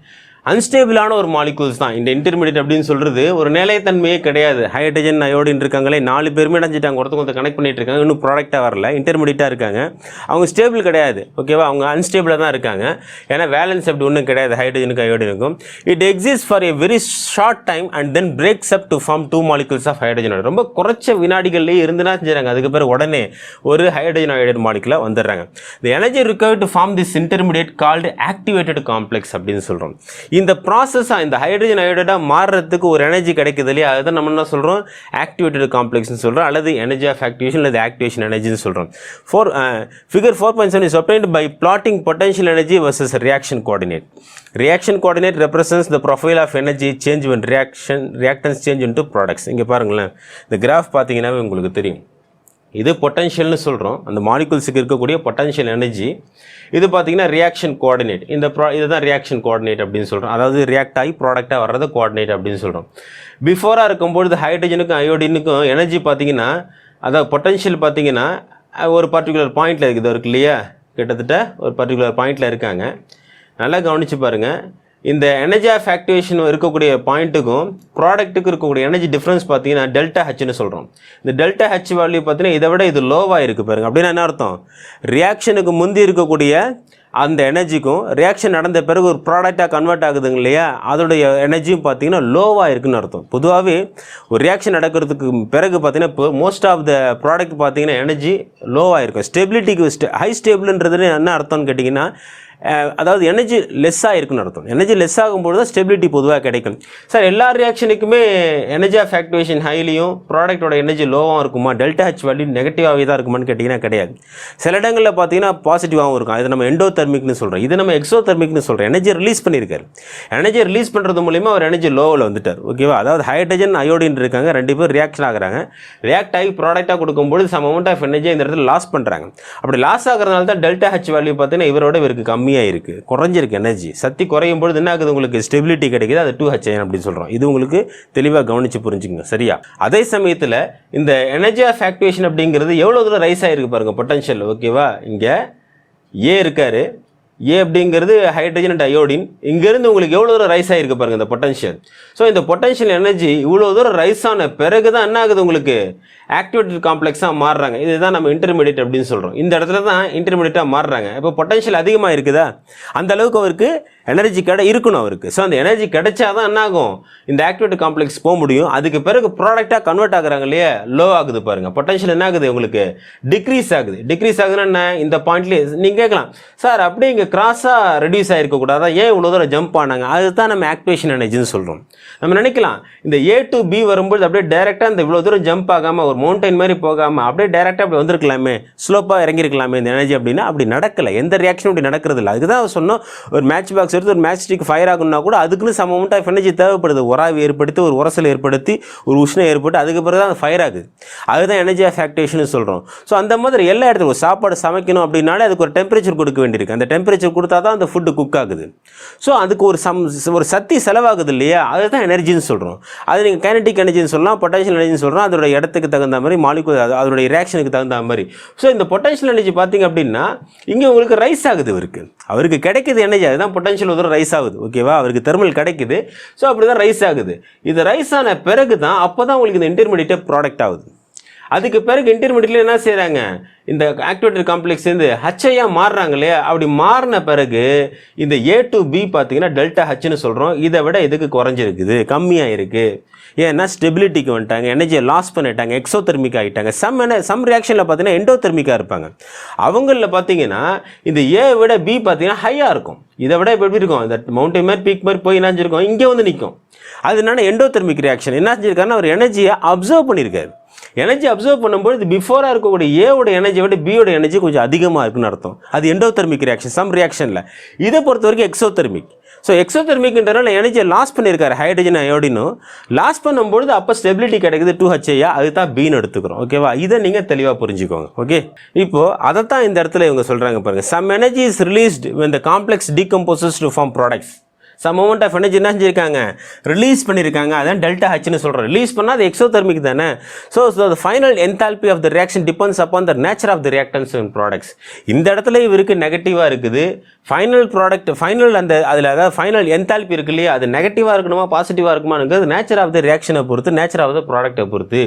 அன்ஸ்டேபிளான ஒரு molecules தான் இந்த intermediate அப்படின்னு சொல்கிறது. ஒரு நிலைத்தன்மையே கிடையாது. Hydrogen iodine இருக்காங்களே, 4 பேருமே அடைஞ்சிட்டாங்க, ஒருத்தவங்க கனெக்ட் பண்ணிட்டு இருக்காங்க, இன்னும் ப்ராடக்டாக வரல, இன்டர்மீடியட்டாக இருக்காங்க. அவங்க ஸ்டேபிள் கிடையாது, ஓகேவா, அவங்க அன்ஸ்டேபிளாக தான் இருக்காங்க. ஏன்னா வேலன்ஸ் அப்படி ஒன்றும் கிடையாது ஹைட்ரஜனுக்கு அயோடினுக்கும். It exist for a very short time and then breaks up to form 2 molecules of hydrogen. ரொம்ப குறைச்ச வினாடிகள்லேயே இருந்துனா செஞ்சுறாங்க, அதுக்கு பிறகு உடனே ஒரு ஹைட்ரஜன் அயோடைடு மாலிகுலாக வந்துடுறாங்க. The energy required to form this intermediate called activated complex அப்படின்னு சொல்கிறோம். இந்த ப்ராசஸாக இந்த ஹைட்ரஜன் அயோடைடாக மாறுறதுக்கு ஒரு எனர்ஜி கிடைக்குது இல்லையா, அதுதான் நம்ம என்ன சொல்கிறோம், ஆக்டிவேட்டட் காம்ப்ளெக்ஸ்னு சொல்கிறோம், அல்லது எனர்ஜி ஆஃப் ஆக்டிவேஷன் அல்லது ஆக்டிவேஷன் எனர்ஜின்னு சொல்கிறோம். Figure 4.7 is obtained by plotting potential energy versus reaction coordinate. Reaction coordinate represents the profile of energy change when reactants change into products. இங்கே பாருங்களேன், இந்த கிராஃப் பார்த்தீங்கன்னாவே உங்களுக்கு தெரியும். இது பொட்டன்ஷியல்னு சொல்கிறோம், அந்த மாலிகுல்ஸுக்கு இருக்கக்கூடிய பொட்டன்ஷியல் எனர்ஜி. இது பார்த்தீங்கன்னா ரியாக்ஷன் கோஆர்டினேட். இதுதான் ரியாக்ஷன் கோஆர்டினேட் அப்படின்னு சொல்கிறோம். அதாவது ரியாக்ட் ஆகி ப்ராடக்டாக வர்றது கோஆர்டினேட் அப்படின்னு சொல்கிறோம். பிஃபோராக இருக்கும்பொழுது ஹைட்ரஜனுக்கும் அயோடினுக்கும் எனர்ஜி பார்த்தீங்கன்னா, அதாவது பொட்டன்ஷியல் பார்த்தீங்கன்னா ஒரு பர்டிகுலர் பாயிண்டில் இருக்குது இருக்கு இல்லையா, கிட்டத்தட்ட ஒரு பர்டிகுலர் பாயிண்டில் இருக்காங்க. நல்லா கவனித்து பாருங்கள். இந்த எனர்ஜி ஆஃப் ஆக்டிவேஷன் இருக்கக்கூடிய பாயிண்ட்டுக்கும் ப்ராடக்ட்டுக்கு இருக்கக்கூடிய எனர்ஜி டிஃப்ரென்ஸ் பார்த்தீங்கன்னா டெல்டா ஹெச்னு சொல்கிறோம். இந்த டெல்டா ஹெச் வேல்யூ பார்த்தீங்கன்னா இதை விட இது லோவாக இருக்குது பாருங்க. அப்படின்னா என்ன அர்த்தம், ரியாக்ஷனுக்கு முந்தி இருக்கக்கூடிய அந்த எனர்ஜிக்கும் ரியாக்ஷன் நடந்த பிறகு ஒரு ப்ராடக்டாக கன்வெர்ட் ஆகுதுங்க இல்லையா, அதோடைய எனர்ஜியும் பார்த்தீங்கன்னா லோவாக இருக்குதுன்னு அர்த்தம். பொதுவாகவே ஒரு ரியாக்ஷன் நடக்கிறதுக்கு பிறகு பார்த்தீங்கன்னா இப்போ மோஸ்ட் ஆஃப் த ப்ராடக்ட் பார்த்தீங்கன்னா எனர்ஜி லோவாக இருக்கும். ஸ்டெபிலிட்டிக்கு ஹை ஸ்டேபிள்ன்றது என்ன அர்த்தம்னு கேட்டிங்கன்னா, அதாவது எனர்ஜி லெஸ்ஸாக இருக்குன்னு அர்த்தம். எனர்ஜி லெஸ் ஆகும்போது தான் ஸ்டெபிலிட்டி பொதுவாக கிடைக்கும். சார் எல்லா ரியாக்ஷனுக்குமே எனர்ஜி ஆஃப் ஆக்டிவேஷன் ஹைலியும் ப்ராடக்டோட எனர்ஜி லோவாகவும் இருக்குமா, டெல்டா ஹெச் வேல்யூ நெகட்டிவாகவே தான் இருக்குமான்னு கேட்டிங்கன்னா கிடையாது. சில இடங்களில் பார்த்தீங்கன்னா பாசிட்டிவாகவும் இருக்கும். அது நம்ம எண்டோதெர்மிக்னு சொல்கிறோம், இது நம்ம எக்ஸோதெர்மிக்னு சொல்கிறோம். எனர்ஜி ரிலீஸ் பண்ணியிருக்காரு. எனர்ஜி ரிலீஸ் பண்ணுறது மூலிமா அவர் எனர்ஜி லோவில் வந்துட்டார், ஓகேவா. அதாவது ஹைட்ரஜன் அயோடின் இருக்காங்க, 2 பேர் ரியாக்ஷன் ஆகுறாங்க. ரியாக்ட் ஆகி ப்ராடக்டாக கொடுக்கும்போது சம் அமௌண்ட் ஆஃப் எனர்ஜி இந்த இடத்துல லாஸ் பண்ணுறாங்க. அப்படி லாஸ் ஆகிறதுனால தான் டெல்டா ஹெச் வேல்யூ பார்த்தீங்கன்னா இவரோட இவருக்கு கம்மி இருக்கு, குறைஞ்சிருக்கு. எனர்ஜி சக்தி குறையும் பொழுது என்ன ஆகுது, உங்களுக்கு ஸ்டெபிலிட்டி கிடைக்குது, அது 2HN அப்படின்னு சொல்கிறோம். இது உங்களுக்கு தெளிவாக கவனித்து புரிஞ்சுங்க, சரியா. அதே சமயத்தில் இந்த எனர்ஜி ஆஃப் ஆக்டிவேஷன் அப்படிங்கிறது எவ்வளோ தூரம் ரைஸ் ஆகிருக்கு பாருங்கள் பொட்டன்ஷியல், ஓகேவா. இங்கே ஏ இருக்காரு, ஏ அப்படிங்கிறது ஹைட்ரஜன் அண்ட் அயோடின். இங்கேருந்து உங்களுக்கு எவ்வளோ தூரம் ரைஸ் ஆகிருக்கு பாருங்கள் இந்த பொட்டன்ஷியல். ஸோ இந்த பொட்டன்ஷியல் எனர்ஜி இவ்வளோ தூரம் ரைஸ் ஆன பிறகு தான் என்ன ஆகுது, உங்களுக்கு ஆக்டிவேட்டட் காம்ப்ளெக்ஸாக மாறுறாங்க. இதுதான் நம்ம இன்டர்மீடியட் அப்படின்னு சொல்கிறோம். இந்த இடத்துல தான் இன்டர்மீடியட்டாக மாறுறாங்க. இப்போ பொட்டன்ஷியல் அதிகமாக இருக்குதா, அந்த அளவுக்கு அவருக்கு எனர்ஜி இருக்கணும் அவருக்கு. ஸோ அந்த எனர்ஜி கிடைச்சா தான் என்ன ஆகும், இந்த ஆக்டிவேட்டட் காம்ப்ளெக்ஸ் போக முடியும். அதுக்கு பிறகு ப்ராடக்டாக கன்வெர்ட் ஆகுறாங்க இல்லையா, லோ ஆகுது பாருங்கள். பொட்டன்ஷியல் என்ன ஆகுது, உங்களுக்கு டிக்ரீஸ் ஆகுது. டிக்ரீஸ் ஆகுதுன்னா என்ன, இந்த பாயிண்ட்லேயே நீங்கள் கேட்கலாம், சார் அப்படியே இங்கே கிராஸாக ரெடியூஸ் ஆகிருக்கக்கூடாதா, ஏன் இவ்வளோ தூரம் ஜம்ப் ஆனாங்க, அதுதான் நம்ம ஆக்டிவேஷன் எனர்ஜின்னு சொல்கிறோம். நம்ம நினைக்கலாம் இந்த A to B வரும்போது அப்படியே டேரெக்டாக இந்த இவ்வளோ தூரம் ஜம்ப் ஆகாமல் ஒரு மவுண்டைன் மாதிரி போகாமல் அப்படியே டேரெக்டாக அப்படி வந்திருக்கலாமே, ஸ்லோப்பாக இறங்கியிருக்கலாமே இந்த எனர்ஜி அப்படின்னா அப்படி நடக்கலை. எந்த ரியாக்ஷனும் அப்படி நடக்கிறது இல்லை. அதுக்கு தான் சொன்னோம், ஒரு மேட்ச் பாக்ஸ் எடுத்து ஒரு மேட்ச் ஸ்டிக் ஃபயர் ஆகுன்னா கூட அதுக்குன்னு சம் அமௌண்ட் ஆஃப் எனர்ஜி தேவைப்படுது. உராய்வு ஏற்படுத்தி ஒரு உரசல் ஏற்படுத்தி ஒரு உஷ்ணம் ஏற்பட்டு அதுக்கு பிறகு தான் ஃபயர் ஆகுது. அதுதான் எனர்ஜி ஆஃப் ஆக்டிவேஷன் சொல்கிறோம். ஸோ அந்த மாதிரி எல்லா இடத்துக்கும் ஒரு சாப்பாடு சமைக்கணும் அப்படின்னாலே அதுக்கு ஒரு டெம்பரேச்சர் கொடுக்க வேண்டியிருக்கு. அந்த டெம்பரேச்சர் கொடுத்தா தான் அந்த ஃபுட்டு குக் ஆகுது. ஸோ அதுக்கு ஒரு சக்தி செலவாகுது இல்லையா, அதுதான் எனர்ஜின்னு சொல்கிறோம். அது நீங்கள் கைனடிக் எனர்ஜின்னு சொல்லலாம், பொட்டன்ஷியல் எனர்ஜின்னு சொல்கிறோம். அதோட இடத்துக்கு தகுந்த மாதிரி மாலிகுல் அதோட ரியாக்ஷனுக்கு தகுந்த மாதிரி. ஸோ இந்த பொட்டன்ஷியல் எனர்ஜி பார்த்தீங்க அப்படின்னா இங்கே உங்களுக்கு ரைஸ் ஆகுது, அவருக்கு கிடைக்குது எனர்ஜி, அதுதான் பொட்டன்ஷியல் ஒரு ரைஸ் ஆகுது, ஓகேவா. அவருக்கு தெர்மல் கிடைக்குது. ஸோ அப்படி தான் ரைஸ் ஆகுது. இது ரைஸ் ஆன பிறகு தான் அப்போ தான் உங்களுக்கு இந்த இன்டர்மீடியேட் ப்ராடக்ட் ஆகுது. அதுக்கு பிறகு இன்டர்மீடியட்ல என்ன செய்கிறாங்க, இந்த ஆக்டிவேட்டட் காம்ப்ளெக்ஸ் வந்து ஹச்ஐயா மாறுறாங்க இல்லையா, அப்படி மாறின பிறகு இந்த A to B பார்த்தீங்கன்னா டெல்டா ஹச்னு சொல்கிறோம். இதை விட இதுக்கு குறைஞ்சிருக்குது, கம்மியாக இருக்குது. ஏன்னா ஸ்டெபிலிட்டிக்கு வந்துட்டாங்க, எனர்ஜியை லாஸ் பண்ணிட்டாங்க, எக்ஸோதெர்மிக் ஆகிட்டாங்க. சம் ரியாக்ஷனில் பார்த்தீங்கன்னா எண்டோதெர்மிக்காக இருப்பாங்க. அவங்களில் பார்த்தீங்கன்னா இந்த ஏ விட பி பார்த்தீங்கன்னா ஹையாக இருக்கும். இதை விட இப்போ எப்படி இருக்கும், இந்த மவுண்டன் மாதிரி பீக் மாதிரி போய் என்ன செஞ்சிருக்கோம், இங்கே வந்து நிற்கும். அதனால எண்டோதெர்மிக் ரியாக்ஷன் என்ன செஞ்சிருக்காருன்னா அவர் எனர்ஜியை அப்சர்வ் பண்ணியிருக்காரு. எனர்ஜி அப்சர்வ் பண்ணும்போது இது பிஃபோராக இருக்கக்கூடிய ஏவோட எனர்ஜியை விட பியோட எனர்ஜி கொஞ்சம் அதிகமாக இருக்குன்னு அர்த்தம். அது எண்டோதெர்மிக் ரியாக்ஷன் சம் ரியாக்ஷனில். இதை பொறுத்த வரைக்கும் எக்ஸோதெர்மிக். ஸோ எக்ஸோதெர்மிக்ன்றனால எனர்ஜியை லாஸ் பண்ணியிருக்காரு, ஹைட்ரஜன் அயோடினும் லாஸ் பண்ணும்போது அப்போ ஸ்டெபிலிட்டி கிடைக்குது 2HIயா, அது தான் பீன்னு எடுத்துக்கிறோம். ஓகேவா, இதை நீங்கள் தெளிவாக புரிஞ்சுக்கோங்க. ஓகே, இப்போது அதை தான் இந்த இடத்துல இவங்க சொல்கிறாங்க பாருங்கள். Some energy is released when the complex decomposes to form products. Some amount of energy என்ன செஞ்சிருக்காங்க, ரிலீஸ் பண்ணியிருக்காங்க. அதான் டெல்டா ஹச்னு சொல்கிறோம். ரிலீஸ் பண்ணால் அது எக்ஸோதெர்மிக் தானே. So the final enthalpy of the reaction depends upon the nature of the reactants and products. இந்த இடத்துல இவருக்கு நெகட்டிவாக இருக்குது. ஃபைனல் ப்ராடக்ட் ஃபைனல் அந்த அதில் அதாவது ஃபைனல் என்தால்பி இருக்கு இல்லையா, அது நெகட்டிவாக இருக்கணுமா பாசிட்டிவாக இருக்குமாங்கிறது நேச்சர் ஆஃப் த ரியாக்ஷனை பொறுத்து, நேச்சர் ஆஃப் த ப்ராடக்ட்டை பொறுத்து.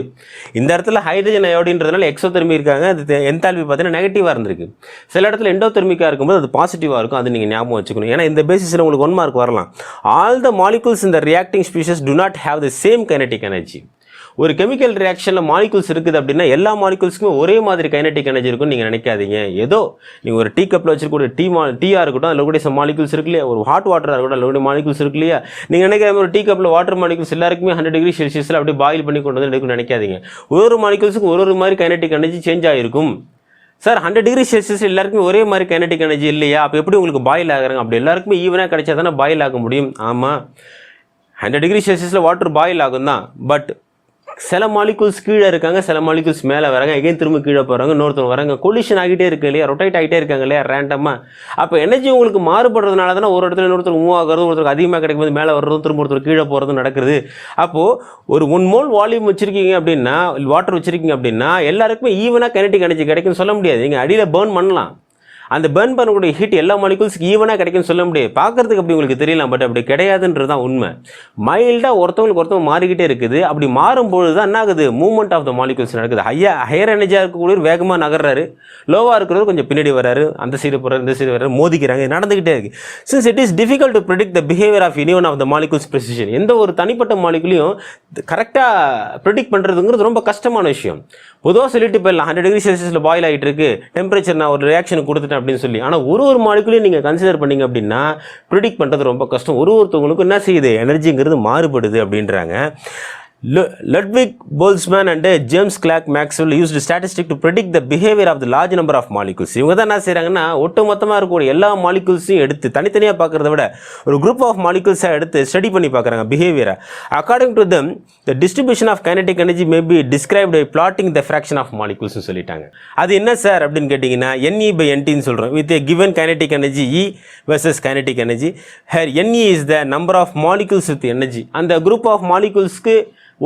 இந்த இடத்துல ஹைட்ரஜன் அயோடின்றதுனால எக்ஸோதெர்மிக் இருக்காங்க, அது என்தால்பி பார்த்தீங்கன்னா நெகட்டிவாக இருந்திருக்கு. சில இடத்துல எண்டோதெர்மிக்காக இருக்கும்போது அது பாசிட்டிவாக இருக்கும். அது நீங்கள் ஞாபகம் வச்சுக்கணும். ஏன்னா இந்த பேசிஸில் உங்களுக்கு 1 மார்க் வரலாம். All the molecules in the reacting species do not have the same kinetic energy. ஒரு கெமிக்கல் ரியாக்ஷனில் மாலிகூல்ஸ் இருக்குது அப்படின்னா எல்லா மாலிகூல்ஸுக்குமே ஒரே மாதிரி கைனடிக் எனர்ஜி இருக்குன்னு நீங்கள் நினைக்காதீங்க. ஏதோ நீங்கள் ஒரு டீ கப்பில் வச்சிருக்க டீயாக இருக்கட்டும், அதில் கூட சம் மாலிகூல்ஸ் இருக்கு இல்லையா, ஒரு ஹாட் வாட்டராக இருக்கட்டும், அதில் கூட மாலிகூல்ஸ் இருக்கு இல்லையா. நீங்கள் நினைக்கிற ஒரு டீ கப்பில் வாட்டர் மாலிகூல்ஸ் எல்லாருக்குமே 100 டிகிரி செல்சியஸில் அப்படியே பாயில் பண்ணி கொண்டு வந்து எடுக்கணும்னு நினைக்காதீங்க. ஒரு மாலிகூல்ஸுக்கு ஒரு மாதிரி கைனடிக் எனர்ஜி சேஞ்ச் ஆகிருக்கும். சார் 100 டிகிரி செல்சியஸ் எல்லாருக்குமே ஒரே மாதிரி கைனடிக் எனர்ஜி இல்லையா, அப்போ எப்படி உங்களுக்கு பாயில் ஆகுறாங்க? அப்படி எல்லாருக்குமே ஈவனாக கிடைச்சா தானே பாயில் ஆக முடியும். ஆமாம், 100 டிகிரி செல்சியஸில் வாட்டர் பாயில் ஆகும் தான். பட் சில மாலிகூல்ஸ் கீழே இருக்காங்க, சில மாலிகூல்ஸ் மேலே வராங்க, எகைன் திரும்ப கீழே போகிறாங்க, இன்னொருத்தவங்க வராங்க, கொலிஷன் ஆகிட்டே இருக்கு இல்லையா, ரொட்டேட் ஆகிட்டே இருக்காங்க இல்லையா ரேண்டமாக. அப்போ எனர்ஜி உங்களுக்கு மாறுபடுறதுனால தானே ஒரு இடத்துல இன்னொருத்தர் மூவ் ஆகிறது, ஒருத்தருக்கு அதிகமாக கிடைக்கும்போது மேலே வர்றதும் திரும்ப ஒருத்தர் கீழே போகிறதும் நடக்குது. அப்போது ஒரு 1 மோல் வால்யூம் வச்சுருக்கீங்க அப்படின்னா, வாட்டர் வச்சுருக்கீங்க அப்படின்னா எல்லாருக்குமே ஈவனாக கைனடிக் எனர்ஜி கிடைக்கும்னு சொல்ல முடியாது. நீங்கள் அடியில் பேர்ன் பண்ணலாம், அந்த பேர்ன் பண்ணக்கூடிய ஹீட் எல்லா மாலிகூல்ஸ்க்கு ஈவனாக கிடைக்கும்னு சொல்ல முடியாது. பார்க்குறதுக்கு அப்படி உங்களுக்கு தெரியலாம், பட் அப்படி கிடையாதுன்றது தான் உண்மை. மைல்டாக ஒருத்தவங்க மாறிக்கிட்டே இருக்குது. அப்படி மாறும்பொழுது தான் என்ன ஆகுது, மூவ்மெண்ட் ஆஃப் த மாலிகூல்ஸ் நடக்குது. ஹையர் எனர்ஜியாக இருக்கக்கூடிய வேகமாக நகர்றாரு, லோவாக இருக்கிறது கொஞ்சம் பின்னாடி வராரு, அந்த சைடு போகிறாரு, இந்த சைடு வராரு, மோதிக்கிறாங்க, நடந்துக்கிட்டே இருக்குது. Since it is difficult to predict the behaviour of any one of the molecules precision. எந்த ஒரு தனிப்பட்ட மாலிகூலையும் கரெக்டாக ப்ரெடிக்ட் பண்ணுறதுங்கிறது ரொம்ப கஷ்டமான விஷயம். பொதுவாக சொல்லிட்டு போயிடலாம், 100 டிகிரி செல்சியஸில் பாயில் ஆகிட்டு இருக்கு, டெம்பரேச்சர் நான் ஒரு ரியாக்ஷன் கொடுத்துட்டேன் அப்படின்னு சொல்லி. ஆனால் ஒரு மாலிகுலையும் நீங்கள் கன்சிடர் பண்ணீங்க அப்படின்னா ப்ரிடிக்ட் பண்ணுறது ரொம்ப கஷ்டம். ஒருத்தவங்களுக்கும் என்ன செய்யுது, எனர்ஜிங்கிறது மாறுபடுது அப்படின்றாங்க. Ludwig Boltzmann and James Clerk Maxwell used statistics to predict the behavior of the large number of molecules. இவங்க தான் என்ன செய்கிறாங்கன்னா, ஒட்டுமொத்தமாக இருக்கக்கூடிய எல்லா மாலிகூல்ஸையும் எடுத்து தனித்தனியாக பார்க்குறத விட ஒரு குரூப் ஆஃப் மாலிகூல்ஸை எடுத்து ஸ்டடி பண்ணி பார்க்குறாங்க பிஹேவியரை. According to them, the distribution of kinetic energy may be described by plotting the fraction of molecules சொல்லிட்டாங்க. அது என்ன சார் அப்படின்னு கேட்டிங்கன்னா, NE/NTன்னு சொல்கிறோம். with a given kinetic energy E versus kinetic energy, here NE is the number of molecules with energy. அந்த group of மாலிகூல்ஸ்க்கு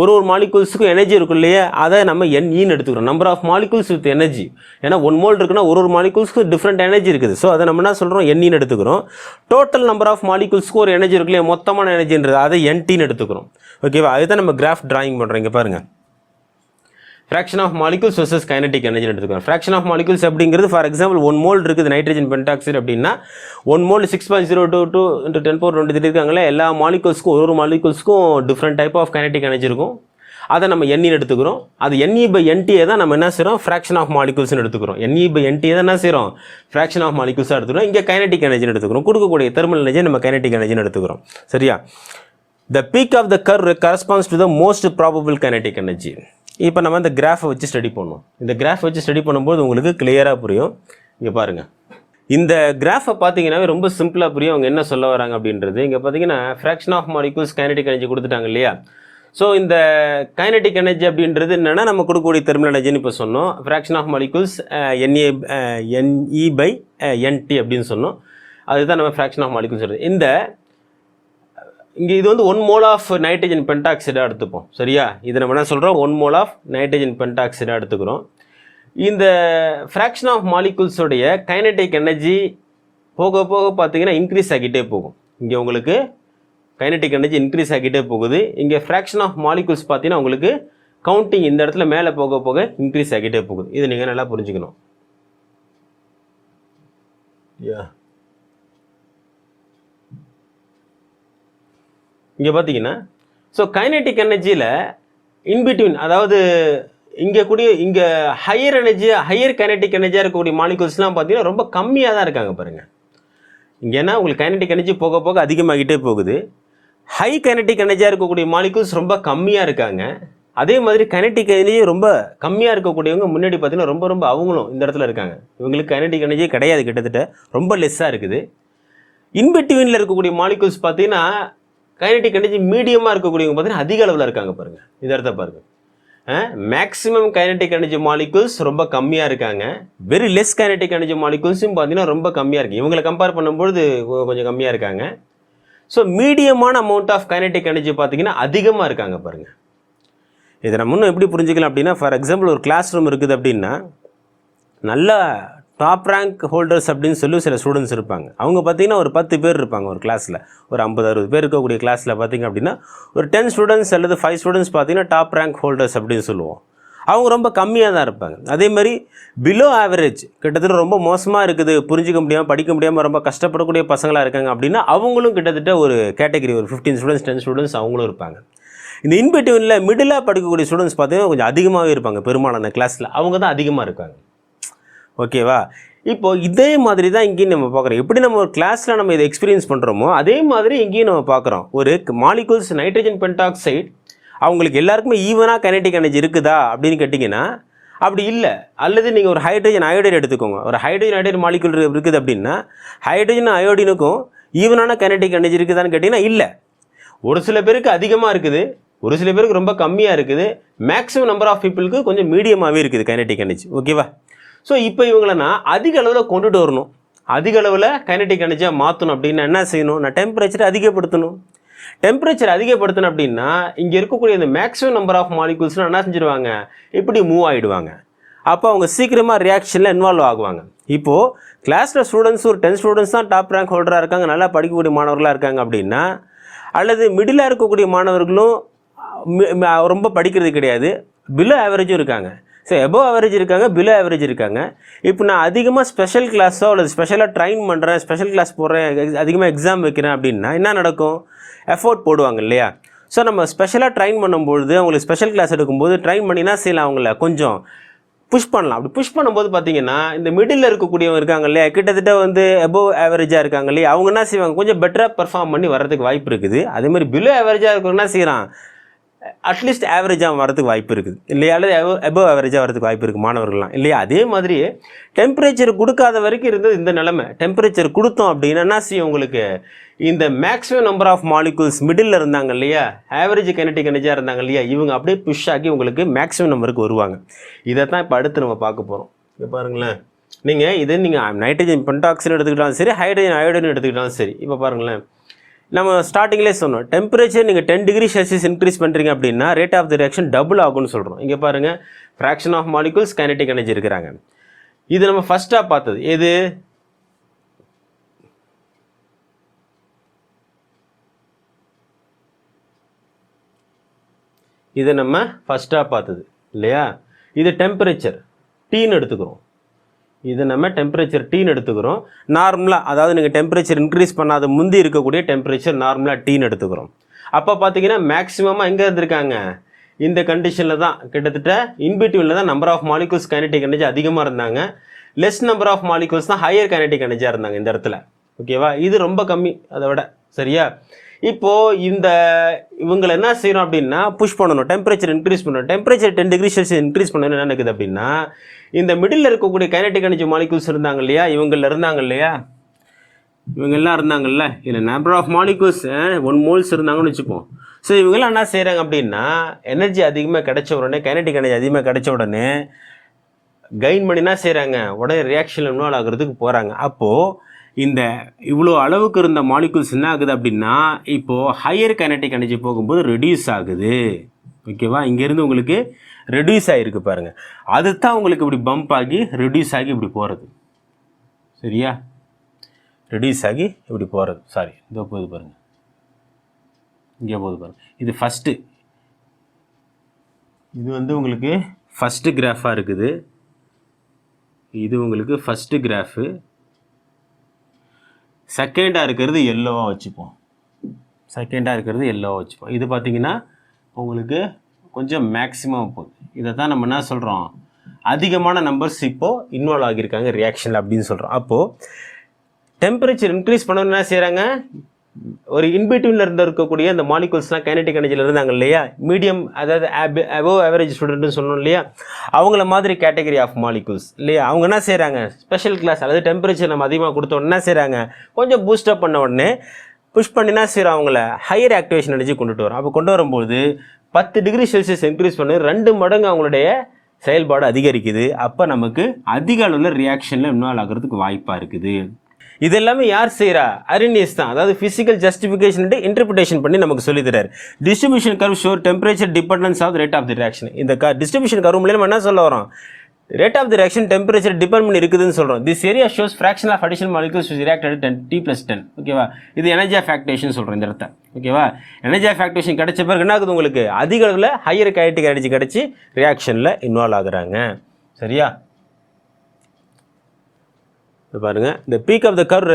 ஒரு மாலிகூல்ஸுக்கும் எனர்ஜி இருக்கும் இல்லையா, அதை நம்ம NEன்னு எடுத்துக்கிறோம், number of molecules with energy. ஏன்னா 1 மோல் இருக்குன்னா ஒரு மாலிகூல்ஸ்க்கு டிஃப்ரெண்ட் எனர்ஜி இருக்குது. ஸோ அதை நம்ம என்ன சொல்கிறோம், NEன்னு எடுத்துக்கிறோம். டோட்டல் நம்பர் ஆஃப் மாலிகூல்ஸ்க்கு ஒரு எனர்ஜி இருக்கு இல்லையா, மொத்தமான எனர்ஜின்றது அதை NTன்னு எடுத்துக்கிறோம். ஓகேவா, அதுதான் நம்ம கிராஃப் டிராயிங் பண்ணுறோம். இங்கே பாருங்கள், fraction of molecules versus kinetic energy எடுத்துக்கிறோம். ஃப்ராக்ஷன் ஆஃப் மாலிகூல்ஸ் அப்படிங்கிறது ஃபார் எக்ஸாம்பிள் 1 மோல் இருக்குது நைட்ரஜன் பென்டாக்சைடு அப்படின்னா 1 மோல் 6.022 × 10⁻23 இருக்காங்களே, எல்லா மாலிகூல்ஸ்க்கும் ஒரு மாலிகூல்ஸ்க்கும் different type of kinetic energy இருக்கும். அதை நம்ம NE எடுத்துக்கிறோம். அது NE/NT தான் நம்ம என்ன செய்கிறோம், ஃப்ராக்ஷன் ஆஃப் மாலிகூல்ஸ்னு எடுத்துக்கிறோம். NE/NT தான் என்ன செய்கிறோம், ஃப்ராக்ஷன் ஆஃப் மாலிகூல்ஸாக எடுத்துக்கிறோம். இங்கே கைனடிக் எனர்ஜின்னு எடுத்துக்கிறோம். கொடுக்கக்கூடிய தெர்மல் எனர்ஜி நம்ம கைனடிக் எனர்ஜின்னு எடுத்துக்கிறோம். சரியா, the peak of the curve corresponds to the most probable kinetic energy. இப்போ நம்ம இந்த கிராஃபை வச்சு ஸ்டடி பண்ணுவோம். இந்த கிராஃப் வச்சு ஸ்டடி பண்ணும்போது உங்களுக்கு கிளியராக புரியும். இங்கே பாருங்கள், இந்த கிராஃபை பார்த்தீங்கன்னாவே ரொம்ப சிம்பிளாக புரியும் அவங்க என்ன சொல்ல வராங்க அப்படின்றது. இங்கே பார்த்தீங்கன்னா fraction of molecules kinetic energy கொடுத்துட்டாங்க இல்லையா. ஸோ இந்த கைனடிக் எனர்ஜி அப்படின்றது என்னென்னா நம்ம கொடுக்கக்கூடிய தெர்மல் எனர்ஜின்னு இப்போ சொன்னோம். ஃப்ராக்ஷன் ஆஃப் மாலிகூல்ஸ் NE/NT அப்படின்னு சொன்னோம். அதுதான் நம்ம ஃப்ராக்ஷன் ஆஃப் மாலிகூல்ஸ் சொல்கிறது. இங்கே இது வந்து 1 மோல் ஆஃப் நைட்ரஜன் பென்டாக்சைடாக எடுத்துப்போம். சரியா, இது நம்ம என்ன சொல்கிறோம், 1 மோல் ஆஃப் நைட்ரஜன் பென்டாக்சைடாக எடுத்துக்கிறோம். இந்த ஃப்ராக்ஷன் ஆஃப் மாலிகூல்ஸோடைய கைனடிக் எனர்ஜி போக போக பார்த்தீங்கன்னா இன்க்ரீஸ் ஆகிட்டே போகும். இங்கே உங்களுக்கு கைனடிக் எனர்ஜி இன்க்ரீஸ் ஆகிட்டே போகுது. இங்கே ஃப்ராக்ஷன் ஆஃப் மாலிகூல்ஸ் பார்த்தீங்கன்னா உங்களுக்கு கவுண்டிங் இந்த இடத்துல மேலே போக போக இன்க்ரீஸ் ஆகிட்டே போகுது. இது நீங்கள் நல்லா புரிஞ்சுக்கணும். இங்கே பார்த்தீங்கன்னா ஸோ கைனெட்டிக் எனர்ஜியில் இன்பிட்வீன், அதாவது இங்கே ஹையர் கைனெட்டிக் எனர்ஜியாக இருக்கக்கூடிய மாலிகூல்ஸ்லாம் பார்த்தீங்கன்னா ரொம்ப கம்மியாக தான் இருக்காங்க பாருங்கள். இங்கேனா உங்களுக்கு கைனெட்டிக் எனர்ஜி போக போக அதிகமாகிட்டே போகுது. ஹை கைனெட்டிக் எனர்ஜியாக இருக்கக்கூடிய மாலிகூல்ஸ் ரொம்ப கம்மியாக இருக்காங்க. அதே மாதிரி கைனெட்டிக் எனர்ஜி ரொம்ப கம்மியாக இருக்கக்கூடியவங்க முன்னாடி பார்த்தீங்கன்னா ரொம்ப அவங்களும் இந்த இடத்துல இருக்காங்க. இவங்களுக்கு கைனெட்டிக் எனர்ஜி கிடையாது, கிட்டத்தட்ட ரொம்ப லெஸ்ஸாக இருக்குது. இன்பிட்வீனில் இருக்கக்கூடிய மாலிகூல்ஸ் பார்த்தீங்கன்னா கைனெட்டிக் எனர்ஜி மீடியமாக இருக்கக்கூடியவங்க பார்த்தீங்கன்னா அதிக அளவில் இருக்காங்க பாருங்கள். இந்த இடத்த பாருங்கள். மேக்ஸிமம் கைனெட்டிக் எனர்ஜி மாலிகூல்ஸ் ரொம்ப கம்மியாக இருக்காங்க. வெரி லெஸ் கைனெட்டிக் எனர்ஜி மாலிகூல்ஸும் பார்த்தீங்கன்னா ரொம்ப கம்மியாக இருக்குது. இவங்களை கம்பேர் பண்ணும்போது கொஞ்சம் கம்மியாக இருக்காங்க. ஸோ மீடியமான அமௌண்ட் ஆஃப் கைனெட்டிக் எனர்ஜி பார்த்தீங்கன்னா அதிகமாக இருக்காங்க பாருங்கள். இதை நம்ம இன்னும் எப்படி புரிஞ்சுக்கலாம் அப்படின்னா, ஃபார் எக்ஸாம்பிள் ஒரு கிளாஸ் ரூம் இருக்குது அப்படின்னா, நல்ல டாப் ரேங்க் ஹோல்டர்ஸ் அப்படின்னு சொல்லி சில ஸ்டூடெண்ட்ஸ் இருப்பாங்க. அவங்க பார்த்தீங்கன்னா ஒரு 10 பேர் இருப்பாங்க ஒரு கிளாஸில். ஒரு 50-60 பேர் இருக்கக்கூடிய கிளாஸில் பார்த்தீங்க அப்படின்னா ஒரு 10 ஸ்டூடெண்ட்ஸ் அல்லது 5 ஸ்டூடெண்ட்ஸ் பார்த்தீங்கன்னா டாப் ரேங்க் ஹோல்டர்ஸ் அப்படின்னு சொல்லுவோம். அவங்க ரொம்ப கம்மியாக தான் இருப்பாங்க. அதே மாதிரி பிலோ ஆவரேஜ், கிட்டத்தட்ட ரொம்ப மோசமாக இருக்குது, புரிஞ்சிக்க முடியாமல் படிக்க முடியாமல் ரொம்ப கஷ்டப்படக்கூடிய பசங்களாக இருக்காங்க அப்படின்னா அவங்களும் கிட்டத்தட்ட ஒரு கேட்டகரி, ஒரு 15 ஸ்டூடெண்ட்ஸ் 10 ஸ்டூடெண்ட்ஸ் அவங்களும் இருப்பாங்க. இந்த இன்பிட்வீனில் மிடிலாக படிக்கக்கூடிய ஸ்டூடெண்ட்ஸ் பார்த்தீங்கன்னா கொஞ்சம் அதிகமாகவே இருப்பாங்க. பெரும்பாலான கிளாஸில் அவங்க தான் அதிகமாக இருக்காங்க. ஓகேவா? இப்போது இதே மாதிரி தான் இங்கேயும் நம்ம பார்க்குறோம். எப்படி நம்ம ஒரு கிளாஸில் நம்ம இதை எக்ஸ்பீரியன்ஸ் பண்ணுறோமோ அதே மாதிரி இங்கேயும் நம்ம பார்க்குறோம். ஒரு மாலிகூல்ஸ் நைட்ரஜன் பென்டாக்சைடு அவங்களுக்கு எல்லாருக்குமே ஈவனாக கைனெட்டிக் எனர்ஜி இருக்குதா அப்படின்னு கேட்டிங்கன்னா அப்படி இல்லை. அல்லது நீங்கள் ஒரு ஹைட்ரஜன் அயோடைடு எடுத்துக்கோங்க. ஒரு ஹைட்ரஜன் அயோடைடு மாலிகூல் இருக்குது அப்படின்னா ஹைட்ரஜன் அயோடினுக்கும் ஈவனான கைனெட்டிக் எனர்ஜி இருக்குதான்னு கேட்டிங்கன்னா இல்லை. ஒரு சில பேருக்கு அதிகமாக இருக்குது, ஒரு சில பேருக்கு ரொம்ப கம்மியாக இருக்குது. மேக்ஸிமம் நம்பர் ஆஃப் பீப்புளுக்கு கொஞ்சம் மீடியமாகவே இருக்குது கைனெட்டிக் எனர்ஜி. ஓகேவா? ஸோ இப்போ இவங்களை நான் அதிக அளவில் கொண்டுட்டு வரணும், அதிக அளவில் கைனெட்டிக் எனர்ஜியாக மாற்றணும் அப்படின்னா என்ன செய்யணும்? நான் டெம்பரேச்சரை அதிகப்படுத்தணும். டெம்பரேச்சர் அதிகப்படுத்தணும் அப்படின்னா இங்கே இருக்கக்கூடிய இந்த மேக்ஸிமம் நம்பர் ஆஃப் மாலிகூல்ஸ்லாம் என்ன செஞ்சுருவாங்க? இப்படி மூவ் ஆகிடுவாங்க. அப்போ அவங்க சீக்கிரமாக ரியாக்ஷனில் இன்வால்வ் ஆகுவாங்க. இப்போது கிளாஸில் ஸ்டூடெண்ட்ஸ் ஒரு 10 ஸ்டூடெண்ட்ஸ் தான் டாப் ரேங்க் ஹோல்டராக இருக்காங்க, நல்லா படிக்கக்கூடிய மாணவர்களாக இருக்காங்க அப்படின்னா, அல்லது மிடிலாக இருக்கக்கூடிய மாணவர்களும் ரொம்ப படிக்கிறது கிடையாது, பிலோ ஆவரேஜும் இருக்காங்க. ஸோ எபோவ் ஆவரேஜ் இருக்காங்க, பிலோ ஆவரேஜ் இருக்காங்க. இப்போ நான் அதிகமாக ஸ்பெஷல் கிளாஸோ அல்லது ஸ்பெஷலாக ட்ரைன் பண்ணுறேன், ஸ்பெஷல் கிளாஸ் போடுறேன், அதிகமாக எக்ஸாம் வைக்கிறேன் அப்படின்னா என்ன நடக்கும்? எஃபோர்ட் போடுவாங்க இல்லையா? ஸோ நம்ம ஸ்பெஷலாக ட்ரைன் பண்ணும்பொழுது அவங்களுக்கு ஸ்பெஷல் கிளாஸ் எடுக்கும்போது ட்ரைன் பண்ணினா செய்யலாம், அவங்கள கொஞ்சம் புஷ் பண்ணலாம். அப்படி புஷ் பண்ணும்போது பார்த்தீங்கன்னா இந்த மிடில் இருக்கக்கூடியவங்க இருக்காங்க இல்லையா, கிட்டத்தட்ட எபோவ் ஆவரேஜாக இருக்காங்க இல்லையா, அவங்க என்ன செய்வாங்க? கொஞ்சம் பெட்டராக பெர்ஃபார்ம் பண்ணி வர்றதுக்கு வாய்ப்பு இருக்குது. அதே மாதிரி பிலோ ஆவரேஜாக இருக்கவங்க என்ன செய்கிறான்? அட்லீஸ்ட் ஆவரேஜாக வரதுக்கு வாய்ப்பு இருக்குது இல்லையா, அல்லது எபோவ் ஆவரேஜாக வரதுக்கு வாய்ப்பு இருக்குது மாணவர்கள்லாம் இல்லையா. அதே மாதிரி டெம்பரேச்சர் கொடுக்காத வரைக்கும் இருந்தது இந்த நிலைமை. டெம்பரேச்சர் கொடுத்தோம் அப்படின்னா என்ன செய்யும்? உங்களுக்கு இந்த maximum number of molecules middle இருந்தாங்க இல்லையா, ஆவரேஜ் கைனெட்டிக் எனர்ஜியாக இருந்தாங்க இல்லையா, இவங்க அப்படியே புஷ் ஆகி உங்களுக்கு மேக்ஸிமம் நம்பருக்கு வருவாங்க. இதை தான் இப்போ அடுத்து நம்ம பார்க்க போகிறோம். இப்போ பாருங்களேன், நீங்கள் நைட்ரஜன் பென்டாக்சைடு எடுத்துக்கிட்டாலும் சரி, ஹைட்ரஜன் அயோடைடு எடுத்துக்கிட்டாலும் சரி. இப்போ பாருங்களேன், நம்ம ஸ்டார்டிங்லேயே சொன்னோம் டெம்பரேச்சர் நீங்கள் 10 டிகிரி செல்சியஸ் இன்க்ரீஸ் பண்ணுறீங்க அப்படின்னா rate of the reaction double ஆகும்னு சொல்கிறோம். இங்கே பாருங்கள், fraction of molecules kinetic energy இருக்கிறாங்க. இது நம்ம ஃபஸ்ட்டாக பார்த்தது எது? இது நம்ம ஃபஸ்ட்டாக பார்த்தது இல்லையா. இது டெம்பரேச்சர் டீன்னு எடுத்துக்கிறோம். இது நம்ம டெம்பரேச்சர் டீன்னு எடுத்துக்கிறோம். நார்மலாக, அதாவது நீங்கள் டெம்பரேச்சர் இன்க்ரீஸ் பண்ணாத முந்தி இருக்கக்கூடிய டெம்பரேச்சர் நார்மலாக டீன்னு எடுத்துக்கிறோம். அப்போ பார்த்தீங்கன்னா மேக்ஸிமமாக எங்கே இருந்திருக்காங்க? இந்த கண்டிஷனில் தான், கிட்டத்தட்ட இன்பிட்வீனில் தான் number of molecules kinetic energy அதிகமாக இருந்தாங்க. லெஸ் நம்பர் ஆஃப் மாலிகூல்ஸ் தான் ஹையர் கைனெட்டிக் எனர்ஜியாக இருந்தாங்க இந்த இடத்துல. ஓகேவா? இது ரொம்ப கம்மி அதை விட. சரியா? இப்போது இவங்களை என்ன செய்யணும் அப்படின்னா புஷ் பண்ணணும், டெம்பரேச்சர் இன்க்ரீஸ் பண்ணணும். டெம்பரேச்சர் 10 டிகிரி செல்சியஸ் இன்க்ரீஸ் பண்ணணும். என்ன நடக்குது அப்படின்னா இந்த மிடில் இருக்கக்கூடிய கைனெட்டிக் எனர்ஜி மாலிகூல்ஸ் இருந்தாங்க இல்லையா, இவங்கெல்லாம் இருந்தாங்கல்ல, இல்லை நம்பர் ஆஃப் மாலிகூல்ஸ் 1 மோல்ஸ் இருந்தாங்கன்னு வச்சுப்போம். ஸோ இவங்கெல்லாம் என்ன செய்கிறாங்க அப்படின்னா எனர்ஜி அதிகமாக கிடைச்ச உடனே, கைனெட்டிக் எனர்ஜி அதிகமாக கிடைச்ச உடனே கெயின் பண்ணி என்ன செய்கிறாங்க? உடனே ரியாக்ஷன் இன்வால்வ் ஆகிறதுக்கு போகிறாங்க. அப்போது இந்த இவ்வளோ அளவுக்கு இருந்த மாலிகூல்ஸ் என்ன ஆகுது அப்படின்னா இப்போது ஹையர் கைனெட்டிக் எனர்ஜி போகும்போது ரெடியூஸ் ஆகுது. ஓகேவா? இங்கேருந்து உங்களுக்கு ரெடியூஸ் ஆகிருக்கு பாருங்கள். அது தான் உங்களுக்கு இப்படி பம்ப் ஆகி ரெடியூஸ் ஆகி இப்படி போகிறது. சரியா? ரெடியூஸ் ஆகி இப்படி போகிறது. சாரி, இதோ போகுது பாருங்கள், இங்கே போகுது பாருங்கள். இது ஃபஸ்ட்டு, இது வந்து உங்களுக்கு ஃபஸ்ட்டு கிராஃபாக இருக்குது. இது உங்களுக்கு ஃபஸ்ட்டு கிராஃபு. செகண்டாக இருக்கிறது எல்லோவாக வச்சுப்போம். இது பார்த்திங்கன்னா உங்களுக்கு கொஞ்சம் மேக்ஸிமம் போகுது. இதை தான் நம்ம என்ன சொல்கிறோம், அதிகமான நம்பர்ஸ் இப்போது இன்வால்வ் ஆகியிருக்காங்க ரியாக்ஷனில் அப்படின்னு சொல்கிறோம். அப்போது டெம்பரேச்சர் இன்க்ரீஸ் பண்ணணும்னு என்ன செய்கிறாங்க, ஒரு இன்பிட்வீனில் இருக்கக்கூடிய அந்த மாலிகூல்ஸ்லாம் கைனடிக் எனர்ஜியில் இருந்தாங்க இல்லையா, மீடியம், அதாவது அபோவ் ஆவரேஜ் ஸ்டூடெண்ட்னு சொன்னோம் இல்லையா, அவங்கள மாதிரி கேட்டகரி ஆஃப் மாலிகூல்ஸ் இல்லையா, அவங்க என்ன செய்கிறாங்க, ஸ்பெஷல் கிளாஸ் அதாவது டெம்பரேச்சர் நம்ம அதிகமாக கொடுத்தோம் என்ன செய்கிறாங்க, கொஞ்சம் பூஸ்டப் பண்ண உடனே புஷ் பண்ணினா செய்கிறோம், அவங்கள ஹையர் ஆக்டிவேஷன் எனர்ஜி கொண்டுட்டு வரும். அப்போ கொண்டு வரும்போது 10 டிகிரி செல்சியஸ் இன்க்ரீஸ் பண்ணி 2 மடங்கு அவங்களுடைய செயல்பாடு அதிகரிக்குது. அப்போ நமக்கு அதிக அளவில் ரியாக்ஷனில் இன்வால்வ் ஆகிறதுக்கு வாய்ப்பாக இருக்குது. இது எல்லாமே யார் செய்கிறா, அரினியஸ் தான். அதாவது ஃபிசிக்கல் ஜஸ்டிஃபிகேஷன் இன்டர்பிரேஷன் பண்ணி நமக்கு சொல்லி தராரு. Distribution curve shows temperature dependence of rate of the reaction. இந்த டிஸ்ட்ரிபியூஷன் கர்வ் மூலம் என்ன சொல்ல வரோம், rate of the reaction temperature depend பண்ணி இருக்குதுன்னு சொல்கிறோம். This area shows fraction of additional molecules reacted T+10. ஓகேவா, இது எனர்ஜி ஆஃப் ஆக்டிவேஷன் சொல்கிறோம் இந்த இடத்த. ஓகேவா, எனர்ஜி ஆஃப் ஆக்டிவேஷன் கிடைச்ச பிறகு என்ன ஆகுது, உங்களுக்கு அதிக அளவில் ஹையர் கைனடிக் எனர்ஜி கிடைச்சி ரியாக்ஷனில் இன்வால்வ் ஆகுறாங்க. சரியா, பாருங்க, the peak of the curve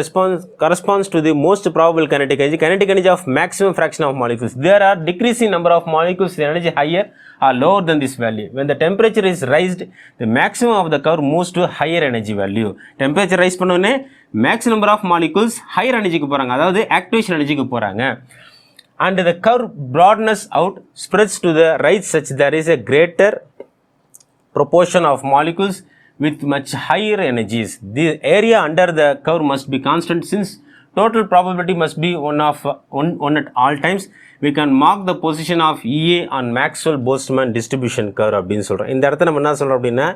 corresponds to the most probable kinetic energy of maximum fraction of molecules. There are decreasing number of molecules with energy higher or lower than this value. When the temperature is raised, the maximum of the curve moves to higher energy value. Temperature rise பண்ணோனே maximum number of molecules higher energy க்கு போறாங்க, அதாவது activation energy க்கு போறாங்க. And the curve broadens out spreads to the right such there is a greater proportion of molecules with much higher energies. The area under the curve must be constant since total probability must be one at all times. We can mark the position of EA on Maxwell-Boltzmann distribution curve அப்படின்னு சொல்கிறோம். இந்த இடத்த நம்ம என்ன சொல்கிறோம் அப்படின்னா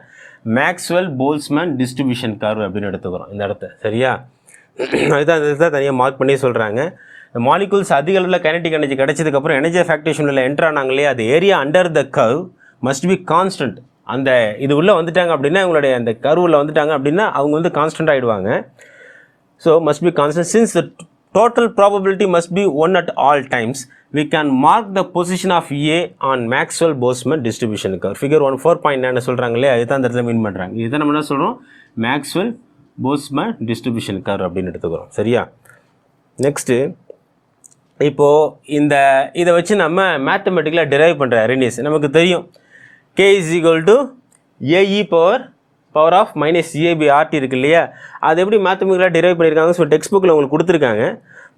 Maxwell-Boltzmann distribution curve அப்படின்னு எடுத்துக்கிறோம் இந்த இடத்த. சரியா, அதுதான் தனியாக மார்க் பண்ணி சொல்கிறாங்க. மாலிகூல்ஸ் அதிக அளவில் கைனடிக் எனர்ஜி கிடைச்சதுக்கப்புறம் எனர்ஜி ஆஃப் ஆக்டிவேஷனில் என்டர் ஆனாங்க இல்லையா, அது area under the curve must be constant. அந்த இது உள்ளே வந்துட்டாங்க அப்படின்னா, இவங்களுடைய அந்த கர்வில் வந்துட்டாங்க அப்படின்னா அவங்க வந்து கான்ஸ்டன்ட் ஆகிடுவாங்க. So must be constant since the total probability must be one at all times. We can mark the position of E on Maxwell-Boltzmann distribution curve. Figure 4.9 சொல்கிறாங்க இல்லையா, அதுதான் அந்த இடத்துல மீன் பண்ணுறாங்க. இதுதான் நம்ம என்ன சொல்கிறோம், Maxwell-Boltzmann டிஸ்ட்ரிபியூஷன் கர்வ் அப்படின்னு எடுத்துக்கிறோம். சரியா, நெக்ஸ்ட்டு இப்போது இதை வச்சு நம்ம மேத்தமெட்டிக்கலாக டிரைவ் பண்ணுற அரினியஸ் நமக்கு தெரியும். K is equal to AE power of minus EA by RT இருக்கு இல்லையா, அது எப்படி மேத்தமெட்டிக்கலாக டிரைவ் பண்ணியிருக்காங்க. ஸோ டெக்ஸ்ட் புக்கில் உங்களுக்கு கொடுத்துருக்காங்க.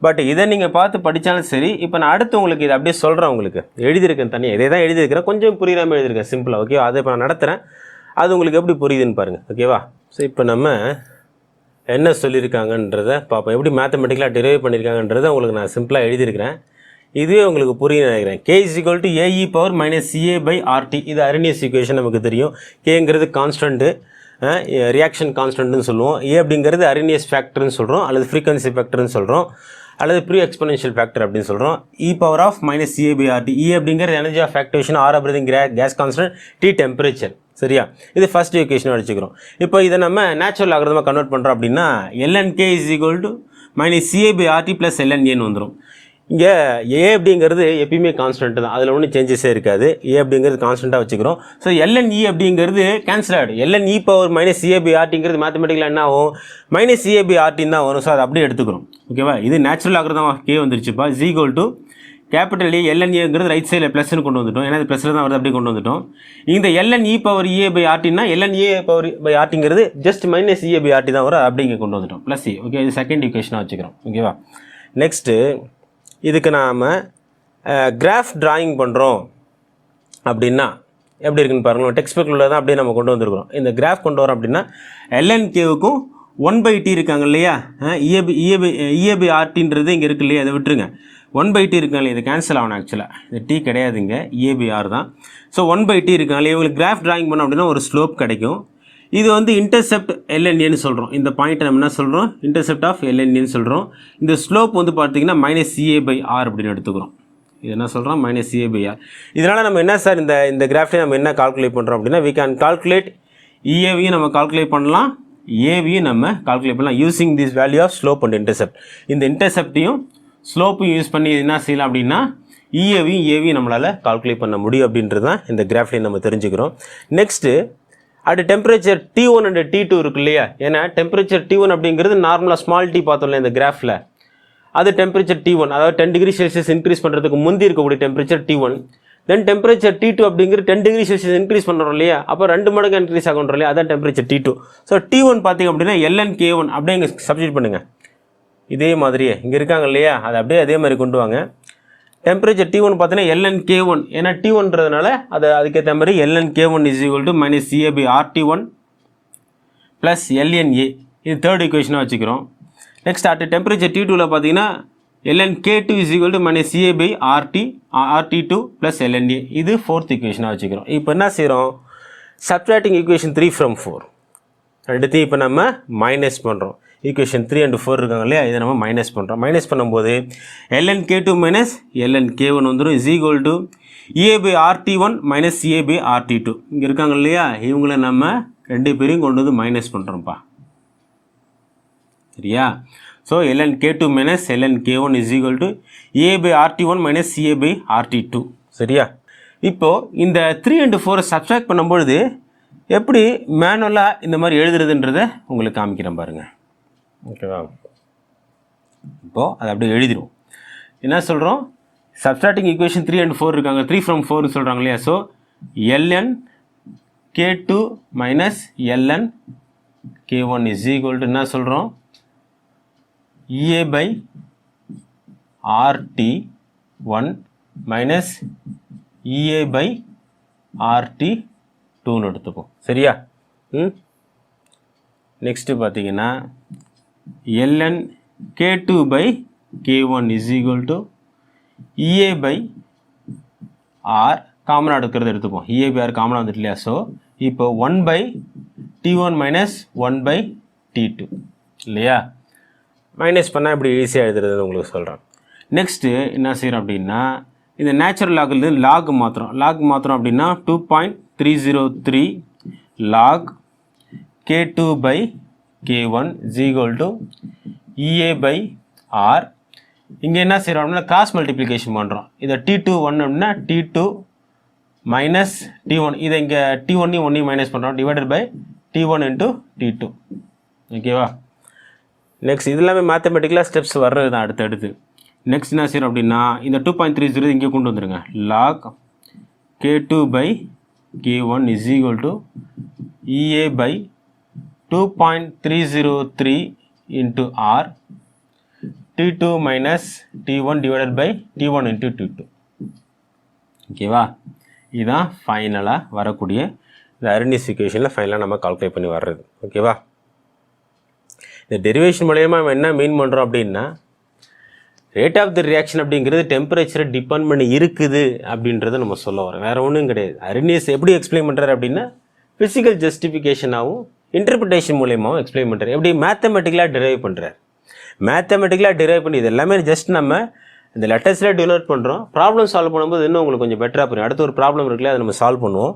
பட் இதை நீங்கள் பார்த்து படித்தாலும் சரி. இப்போ நான் அடுத்து உங்களுக்கு இதை அப்படியே சொல்கிறேன், உங்களுக்கு எழுதியிருக்கேன் தனியாக, இதே தான் எழுதியிருக்கிறேன், கொஞ்சம் புரியாமல் எழுதியிருக்கேன் சிம்பிளாக. ஓகேவா, அதை இப்போ நான் நடத்துகிறேன், அது உங்களுக்கு எப்படி புரியுதுன்னு பாருங்கள். ஓகேவா, ஸோ இப்போ நம்ம என்ன சொல்லியிருக்காங்கன்றதை பார்ப்போம், எப்படி மேத்தமெட்டிக்கலாக டிரைவ் பண்ணியிருக்காங்கன்றதை உங்களுக்கு நான் சிம்பிளாக எழுதியிருக்கிறேன். இதுவே உங்களுக்கு புரிய நினைக்கிறேன். K is equal to AE power minus CA by RT. இது அரினியஸ் ஈக்குவேஷன் நமக்கு தெரியும். கேங்கிறது கான்ஸ்டன்ட்டு, ரியாக்ஷன் கான்ஸ்டன்ட்னு சொல்லுவோம். ஏ அப்படிங்கிறது அரினியஸ் ஃபேக்டர்னு சொல்கிறோம், அல்லது ஃப்ரீக்வன்சி ஃபேக்டர்னு சொல்கிறோம், அல்லது ப்ரீ எக்ஸ்பொனென்ஷியல் ஃபேக்டர் அப்படின்னு சொல்கிறோம். E power of minus CA by RT. E அப்படிங்கிறது எனர்ஜி ஆஃப் ஆக்டிவேஷன், R அப்படிங்கிறது கேஸ் கான்ஸ்டன்ட், T டெம்பரேச்சர். சரியா, இது ஃபர்ஸ்ட் ஈக்குவேஷன் அடிச்சுக்கிறோம். இப்போ இதை நம்ம நேச்சுரல் ஆகிறதமாக கன்வெர்ட் பண்ணுறோம் அப்படின்னா lnK is equal to minus CA by RT plus lnAன்னு வந்துடும். இங்கே ஏ அப்படிங்கிறது எப்பயுமே கான்ஸ்டன்ட் தான், அதில் ஒன்றும் சேஞ்சஸே இருக்காது. ஏ அப்படிங்கிறது கான்ஸ்டண்ட்டாக வச்சுக்கிறோம். ஸோ lnE அப்படிங்கிறது கேன்சல் ஆகிடும். lnE power minus CA by RTங்கிறது மேத்தமெட்டிக்கலாக என்ன ஆகும், மைனஸ் CA by RTன்னு தான் வரும். ஸோ அதை அப்படியே எடுத்துக்கிறோம். ஓகேவா, இது நேச்சுரல் ஆகிறதா கே வந்துருச்சுப்பா. Is equal to capital A lnஏங்கிறது ரைட் சைடில் ப்ளஸ்ன்னு கொண்டு வந்துட்டோம், ஏன்னா இது ப்ளஸில் தான் வருது, அப்படியே கொண்டு வந்துட்டோம். இந்த lnE பவர் EA by RTன்னா lnA பவர் by RTங்கிறது just minus EA by RT தான் வரும், அப்படியே இங்கே கொண்டு வந்துட்டோம் ப்ளஸ் ஏ. ஓகே, இது செகண்ட் ஈக்குவேஷனாக வச்சுக்கிறோம். ஓகேவா, நெக்ஸ்ட்டு இதுக்கு நாம் கிராஃப் ட்ராயிங் பண்ணுறோம் அப்படின்னா எப்படி இருக்குன்னு பாருங்கள். டெக்ஸ்ட் புக்கில் உள்ள தான் அப்படியே நம்ம கொண்டு வந்துருக்குறோம். இந்த கிராஃப் கொண்டு வரோம் அப்படின்னா lnKவுக்கும் 1/T இருக்காங்க இல்லையா, EA by RTன்றது இங்கே இருக்கு இல்லையா, அதை விட்டுருங்க. 1/T இருக்காங்க இல்லையா, இது கேன்சல் ஆகணும். ஆக்சுவலாக இது T கிடையாதுங்க, EA by R தான். ஸோ 1/T இருக்காங்க இல்லையா, இவங்களுக்கு கிராஃப் ட்ராயிங் பண்ணோம் அப்படின்னா ஒரு ஸ்லோப் கிடைக்கும். இது வந்து இன்டர்செப்ட் lnAன்னு சொல்கிறோம். இந்த பாயிண்ட்டை நம்ம என்ன சொல்கிறோம், இன்டர்செப்ட் ஆஃப் lnAன்னு சொல்கிறோம். இந்த ஸ்லோப் வந்து பார்த்தீங்கன்னா மைனஸ் CA by R அப்படின்னு எடுத்துக்கிறோம். இது என்ன சொல்கிறோம், மைனஸ் CA by R. இதனால் நம்ம என்ன சார் இந்த கிராஃப்லேயே நம்ம என்ன கால்குலேட் பண்ணுறோம் அப்படின்னா, வி கேன் கால்குலேட் EAவையும் நம்ம கால்குலேட் பண்ணலாம், ஏவையும் நம்ம கால்குலேட் பண்ணலாம் using this value of slope and intercept. இந்த இன்டர்செப்டையும் ஸ்லோப்பையும் யூஸ் பண்ணி என்ன செய்யலாம் அப்படின்னா இஏவையும் ஏவையும் நம்மளால் கால்குலேட் பண்ண முடியும் அப்படின்றது தான் இந்த கிராஃப்லையும் நம்ம தெரிஞ்சுக்கிறோம். Next at temperature T1 and T2 இருக்கு இல்லையா, ஏன்னா டெம்பரேச்சர் T1 அப்படிங்கிறது நார்மலாக ஸ்மால் டி பார்த்தோம்ல இந்த கிராஃபில், அது டெம்பரேச்சர் T1, அதாவது 10 டிகிரி செல்சியஸ் இன்க்ரீஸ் பண்ணுறதுக்கு முந்தி இருக்கக்கூடிய டெம்பரேச்சர் T1. தென் டெம்பரேச்சர் T2 அப்படிங்கிறது 10 டிகிரி செல்சியஸ் இன்க்ரீஸ் பண்ணுறோம் இல்லையா, அப்போ 2 மடங்கு இன்க்ரீஸ் ஆகுன்றோம் இல்லையா, அதான் டெம்பரேச்சர் T2. ஸோ T1 பார்த்திங்க அப்படின்னா lnK1 அப்படியே இங்கே சப்ஸ்டிட் பண்ணுங்கள். இதே மாதிரியே இங்கே இருக்காங்க இல்லையா, அதை அப்படியே அதே மாதிரி கொண்டு வாங்க. டெம்பரேச்சர் T1 பார்த்தீங்கன்னா lnK1, ஏன்னா T1ன்றதுனால அதுக்கேற்ற மாதிரி lnK1 is equal to minus CA by RT1 plus lnA. இது தேர்ட் ஈக்குவேஷனாக வச்சுக்கிறோம். நெக்ஸ்ட் அட் டெம்பரேச்சர் T2வில் பார்த்தீங்கன்னா lnK2 is equal to minus CA by RT2 plus lnA. இது ஃபோர்த் ஈக்குவேஷனாக வச்சுக்கிறோம். இப்போ என்ன செய்கிறோம், சப்ட்ராக்டிங் ஈக்குவேஷன் 3 from 4 ரெண்டுத்தையும் இப்போ நம்ம மைனஸ் பண்ணுறோம். ஈக்குவேஷன் 3 and 4 இருக்காங்க இல்லையா, இதை நம்ம மைனஸ் பண்ணுறோம். மைனஸ் பண்ணும்போது lnK2 மைனஸ் lnK1 வந்துடும் is equal to EA by RT1 minus CA by RT2. இங்கே இருக்காங்க இல்லையா, இவங்கள நம்ம ரெண்டு பேரையும் கொண்டு வந்து மைனஸ் பண்ணுறோம்ப்பா, சரியா. So lnK2 minus lnK1 is equal to EA by RT1 minus CA by RT2, சரியா. இப்போது இந்த 3 and 4 சப்ஸ்ட்ராக்ட் பண்ணும்பொழுது எப்படி மேனுவலாக இந்த மாதிரி எழுதுறதுன்றதை உங்களுக்கு காமிக்கிறேன் பாருங்கள், ஓகேவா. இப்போது அதை அப்படியே எழுதிடும். என்ன சொல்கிறோம், சப்ஸ்ட்ராக்டிங் ஈக்குவேஷன் 3 and 4 இருக்காங்க, 3 from 4 சொல்கிறாங்க இல்லையா. So lnK2 minus lnK1 is equal to என்ன சொல்கிறோம், EA by RT1 minus EA by RT2ன்னு எடுத்துப்போம், சரியா. நெக்ஸ்ட்டு பார்த்தீங்கன்னா lnK2 by K1 is equal to EA by R, காமனாக எடுக்கிறது எடுத்துப்போம், EA by R காமனாக வந்துட்டு இல்லையா. ஸோ இப்போ 1 by T1 minus 1 by T2 இல்லையா. மைனஸ் பண்ணால் இப்படி ஈஸியாக எழுதுறதுன்னு உங்களுக்கு சொல்கிறேன். நெக்ஸ்ட்டு என்ன செய்கிறோம் அப்படின்னா, இந்த நேச்சுரல் லாக்லேருந்து லாக் மாத்திரம் அப்படின்னா 2.303 log K2 by K1 is equal to EA by R. இங்கே என்ன செய்கிறோம் அப்படின்னா கிராஸ் மல்டிப்ளிகேஷன் பண்ணுறோம். இதை T2 1 அப்படின்னா T2 மைனஸ் T1, இதை இங்கே T1 1 மைனஸ் பண்ணுறோம், divided by T1 into T2, ஓகேவா. நெக்ஸ்ட் இது எல்லாமே மேத்தமெட்டிக்கலாக ஸ்டெப்ஸ் வர்றது தான் அடுத்தடுத்து. நெக்ஸ்ட் என்ன செய்கிறோம் அப்படின்னா இந்த 2.30 இங்கே கொண்டு வந்துடுங்க. log K2 by K1 is equal to EA by 2.303 into R T2 minus T1 divided by T1 into T2, ஓகேவா. இதுதான் ஃபைனலாக வரக்கூடிய இந்த அர்னிஸ் ஈக்குவேஷனில் ஃபைனலாக நம்ம கால்குலேட் பண்ணி வர்றது, ஓகேவா. இந்த டெரிவேஷன் மூலயமா நம்ம என்ன மீன் பண்ணுறோம் அப்படின்னா, ரேட் ஆஃப் தி ரியாக்ஷன் அப்படிங்கிறது டெம்பரேச்சரை டிபெண்ட் பண்ணி இருக்குது அப்படின்றத நம்ம சொல்ல வரோம், வேறு ஒன்றும் கிடையாது. அர்னிஸ் எப்படி எக்ஸ்பிளைன் பண்ணுறாரு அப்படின்னா, ஃபிசிக்கல் ஜஸ்டிஃபிகேஷனாகவும் இன்டர்பிரிட்டேஷன் மூலயமாவும் எக்ஸ்பிளைன் பண்ணுறாரு. எப்படி மேத்தமெட்டிக்கலாக டிரைவ் பண்ணுறாரு, மேத்தமெட்டிக்கலாக டிரைவ் பண்ணி இது எல்லாமே ஜஸ்ட் நம்ம இந்த லெட்டர்ஸில் டினோட் பண்ணுறோம். ப்ராப்ளம் சால்வ் பண்ணும்போது இன்னும் உங்களுக்கு கொஞ்சம் பெட்டராக புரியும். அடுத்து ஒரு ப்ராப்ளம் இருக்குல்ல, அதை நம்ம சால்வ் பண்ணுவோம்.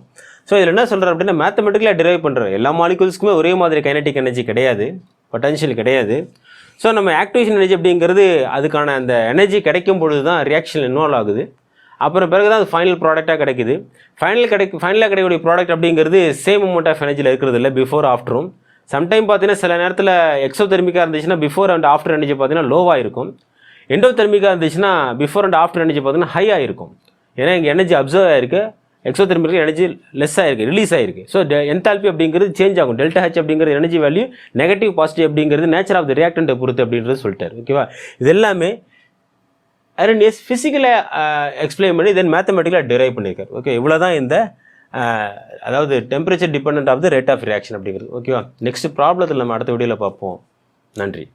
ஸோ இதில் என்ன சொல்கிறார் அப்படின்னா, மேத்தமெட்டிக்கலாக டிரைவ் பண்ணுறாரு. எல்லா மாலிகூல்ஸ்க்குமே ஒரே மாதிரி கைனடிக் எனர்ஜி கிடையாது, பொட்டன்ஷியல் கிடையாது. ஸோ நம்ம ஆக்டிவேஷன் எனர்ஜி அப்படிங்கிறது அதுக்கான அந்த எனர்ஜி கிடைக்கும் பொழுது தான் ரியாக்ஷன் இன்வால்வ் ஆகுது. அப்புறம் பிறகு தான் அது ஃபைனல் ப்ராடக்டாக கிடைக்குது. ஃபைனலாக கிடைக்கக்கூடிய ப்ராடக்ட் அப்படிங்கிறது சேம் அமௌண்ட் ஆஃப் எனர்ஜியில் இருக்கிறது இல்லை, பிஃபோர் ஆஃப்டரும். சம்டைம் பார்த்தீங்கன்னா சில நேரத்தில் எக்ஸோதெர்மிக்காக இருந்துச்சுன்னா பிஃபோர் அண்ட் ஆஃப்டர் எனர்ஜி பார்த்தீங்கன்னா லோவாக இருக்கும். எண்டோதெர்மிக்காக இருந்துச்சுன்னா பிஃபோர் அண்ட் ஆஃப்டர் எனர்ஜி பார்த்தீங்கன்னா ஹை ஆகிருக்கும். ஏன்னா இங்கே எனர்ஜி அப்சர்வ் ஆகிருக்கு, எக்ஸோதெர்மிக்கில் எனர்ஜி லெஸ் ஆகிருக்கு, ரிலீஸ் ஆகிருக்கு. ஸோ என்தால்பி அப்படிங்கிறது சேஞ்ச் ஆகும். டெல்டா ஹெச் அப்படிங்கிறது எனர்ஜி வேல்யூ, நெகட்டிவ் பாசிட்டிவ் அப்படிங்கிறது நேச்சர் ஆஃப் த ரியாக்டண்ட்டை பொறுத்து அப்படின்றது சொல்லிட்டார், ஓகேவா. இது எல்லாமே அர்னிஸ் ஃபிசிக்கலாக எக்ஸ்பிளைன் பண்ணி தென் மேத்தமெட்டிக்கலாக டிரைவ் பண்ணியிருக்காரு, ஓகே. இவ்வளோ தான் இந்த அதாவது temperature depend of the rate of reaction அப்படிங்கிறது, ஓகேவா. நெக்ஸ்ட் ப்ராப்ளத்தில் நம்ம அடுத்த வீடியோவில் பார்ப்போம். நன்றி.